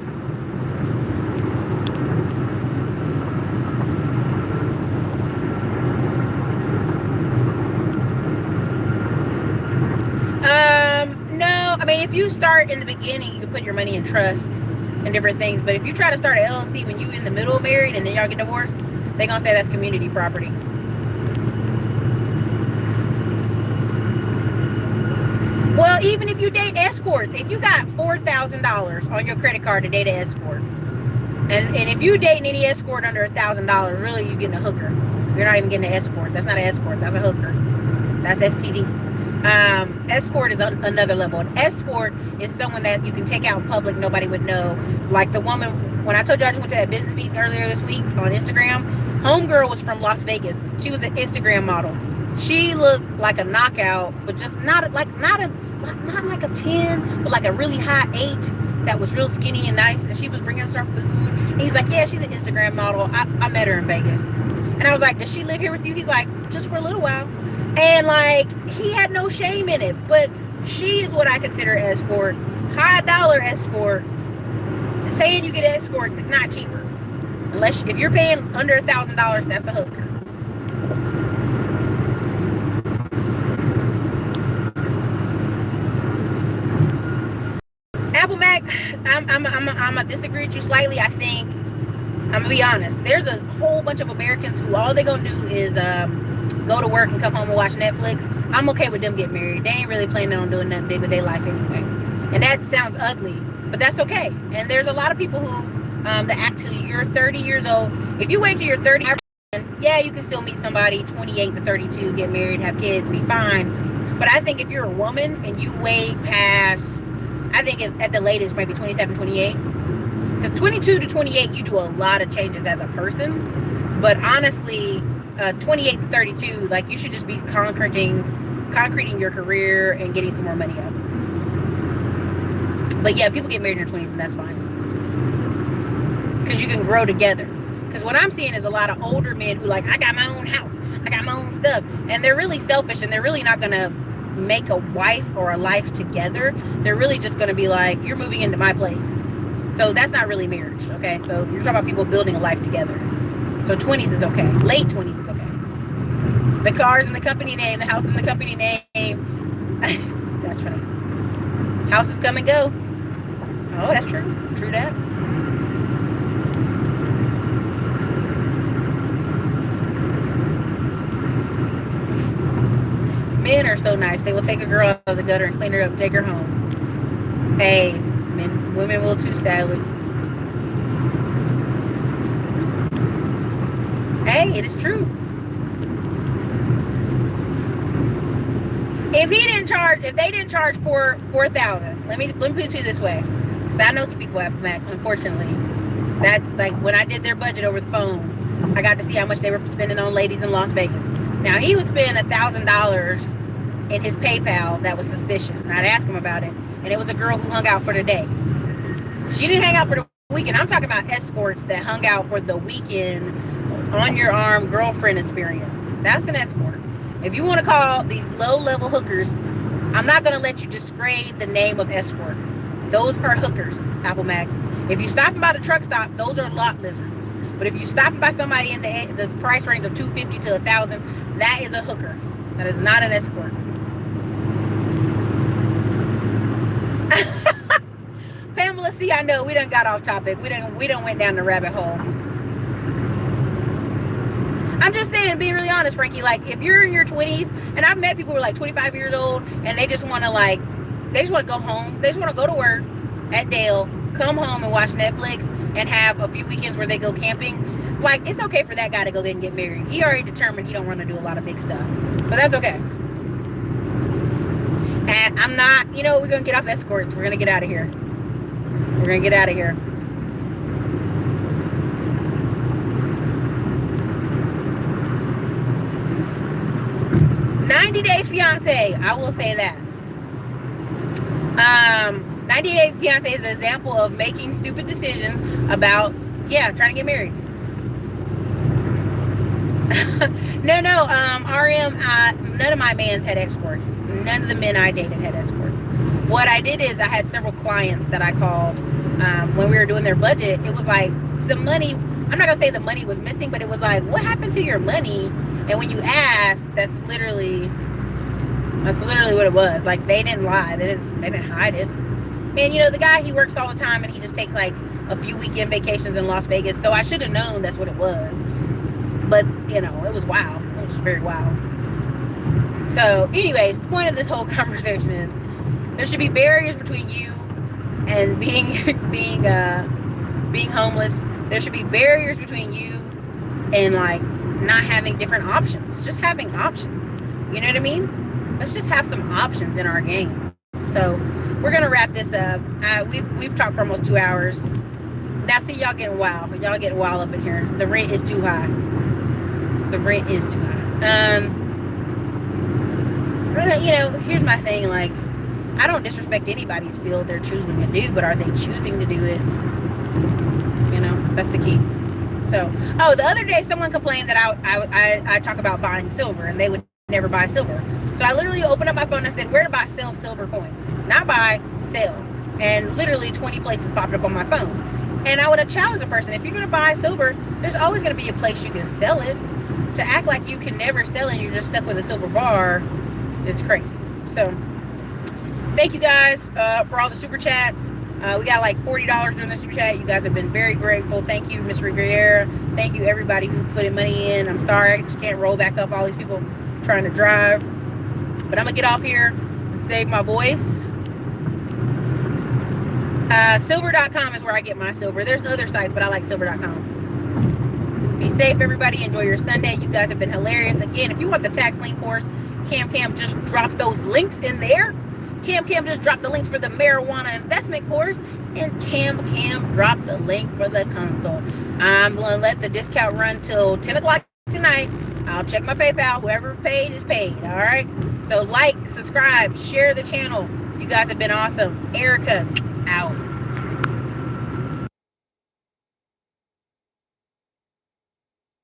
No, I mean, if you start in the beginning, you can put your money in trusts and different things. But if you try to start an LLC when you in the middle of married and then y'all get divorced, they're going to say that's community property. Well, even if you date escorts, if you got $4,000 on your credit card to date an escort, and if you dating any escort under $1,000, really you getting a hooker. You're not even getting an escort. That's not an escort. That's a hooker. That's STDs. Escort is another level. An escort is someone that you can take out in public, nobody would know. Like the woman, when I told you I just went to that business meeting earlier this week on Instagram, homegirl was from Las Vegas. She was an Instagram model. She looked like a knockout, but just not like a 10, but like a really high 8 that was real skinny and nice. And she was bringing us our food. And he's like, yeah, she's an Instagram model. I met her in Vegas. And I was like, does she live here with you? He's like, just for a little while. And like, he had no shame in it, but she is what I consider escort, high dollar escort. Saying you get escorts, it's not cheaper. Unless, if you're paying under $1,000, that's a hooker. Apple Mac, I'm gonna disagree with you slightly. I think, I'm gonna be honest, there's a whole bunch of Americans who all they're gonna do is go to work and come home and watch Netflix. I'm okay with them getting married. They ain't really planning on doing nothing big with their life anyway. And that sounds ugly, but that's okay. And there's a lot of people who that act till you're 30 years old. If you wait till you're 30, yeah, you can still meet somebody 28 to 32, get married, have kids, be fine. But I think if you're a woman and you wait past, I think at the latest maybe 27, 28, because 22 to 28 you do a lot of changes as a person. But honestly, 28 to 32, like you should just be concreting your career and getting some more money up. But yeah, people get married in their 20s and that's fine, because you can grow together. Because what I'm seeing is a lot of older men who like, I got my own house, I got my own stuff, and they're really selfish, and they're really not gonna make a wife or a life together. They're really just gonna be like, you're moving into my place. So that's not really marriage, okay? So you're talking about people building a life together. So 20s is okay. Late 20s is okay. The car's in the company name, the house is in the company name. That's funny. Houses come and go. Oh, that's true. True that. Men are so nice. They will take a girl out of the gutter and clean her up and take her home. Hey, women will too, sadly. Hey, it is true. If they didn't charge $4,000, let me put it to you this way, because I know some people at Mac. Unfortunately, that's like when I did their budget over the phone, I got to see how much they were spending on ladies in Las Vegas. Now he would spend $1,000 in his PayPal that was suspicious, and I'd ask him about it, and it was a girl who hung out for the day. She didn't hang out for the weekend. I'm talking about escorts that hung out for the weekend, on your arm girlfriend experience. That's an escort. If you want to call these low-level hookers, I'm not going to let you disgrade the name of escort. Those are hookers, Apple Mac. If you stop by the truck stop, those are lot lizards. But if you stop by somebody in the price range of $250 to $1,000, that is a hooker. That is not an escort. Pamela, see, I know we done got off topic. We done went down the rabbit hole. I'm just saying, being really honest, Frankie, like if you're in your 20s, and I've met people who are like 25 years old, and they just want to go home. They just want to go to work at Dale, come home and watch Netflix, and have a few weekends where they go camping. Like, it's okay for that guy to go ahead and get married. He already determined he don't want to do a lot of big stuff. So that's okay. And I'm not, we're going to get off escorts. We're going to get out of here. We're going to get out of here. "90-Day Fiance," I will say that. 90-Day Fiance is an example of making stupid decisions about, trying to get married. No, RM, none of my mans had escorts. None of the men I dated had escorts. What I did is I had several clients that I called when we were doing their budget. It was like some money. I'm not going to say the money was missing, but it was like, what happened to your money? And when you ask, that's literally what it was. Like, they didn't lie. They didn't hide it. And, the guy, he works all the time, and he just takes, like, a few weekend vacations in Las Vegas. So I should have known that's what it was. But, it was wild. It was very wild. So, anyways, the point of this whole conversation is there should be barriers between you and being homeless. There should be barriers between you and, like, not having different options. Just having options. You know what I mean? Let's just have some options in our game. So we're gonna wrap this up. We've talked for almost 2 hours. Now see, y'all getting wild. Y'all getting wild up in here. The rent is too high. The rent is too high. Here's my thing. Like, I don't disrespect anybody's field they're choosing to do, but are they choosing to do it? That's the key. So, the other day someone complained that I talk about buying silver, and they would never buy silver. So I literally opened up my phone and said, where to sell silver coins? Not buy, sell. And literally 20 places popped up on my phone. And I would have challenged a person, if you're going to buy silver, there's always going to be a place you can sell it. To act like you can never sell it and you're just stuck with a silver bar is crazy. So thank you guys for all the super chats. We got like $40 during the super chat. You guys have been very grateful. Thank you, Miss Riviera. Thank you, everybody who put in money in. I'm sorry, I just can't roll back up all these people trying to drive. But I'm going to get off here and save my voice. Silver.com is where I get my silver. There's other sites, but I like silver.com. Be safe, everybody. Enjoy your Sunday. You guys have been hilarious. Again, if you want the tax lien course, Cam just dropped those links in there. Cam just dropped the links for the marijuana investment course, and Cam dropped the link for the consult. I'm going to let the discount run till 10 o'clock tonight. I'll check my PayPal. Whoever's paid is paid. All right. So like, subscribe, share the channel. You guys have been awesome. Erica, out.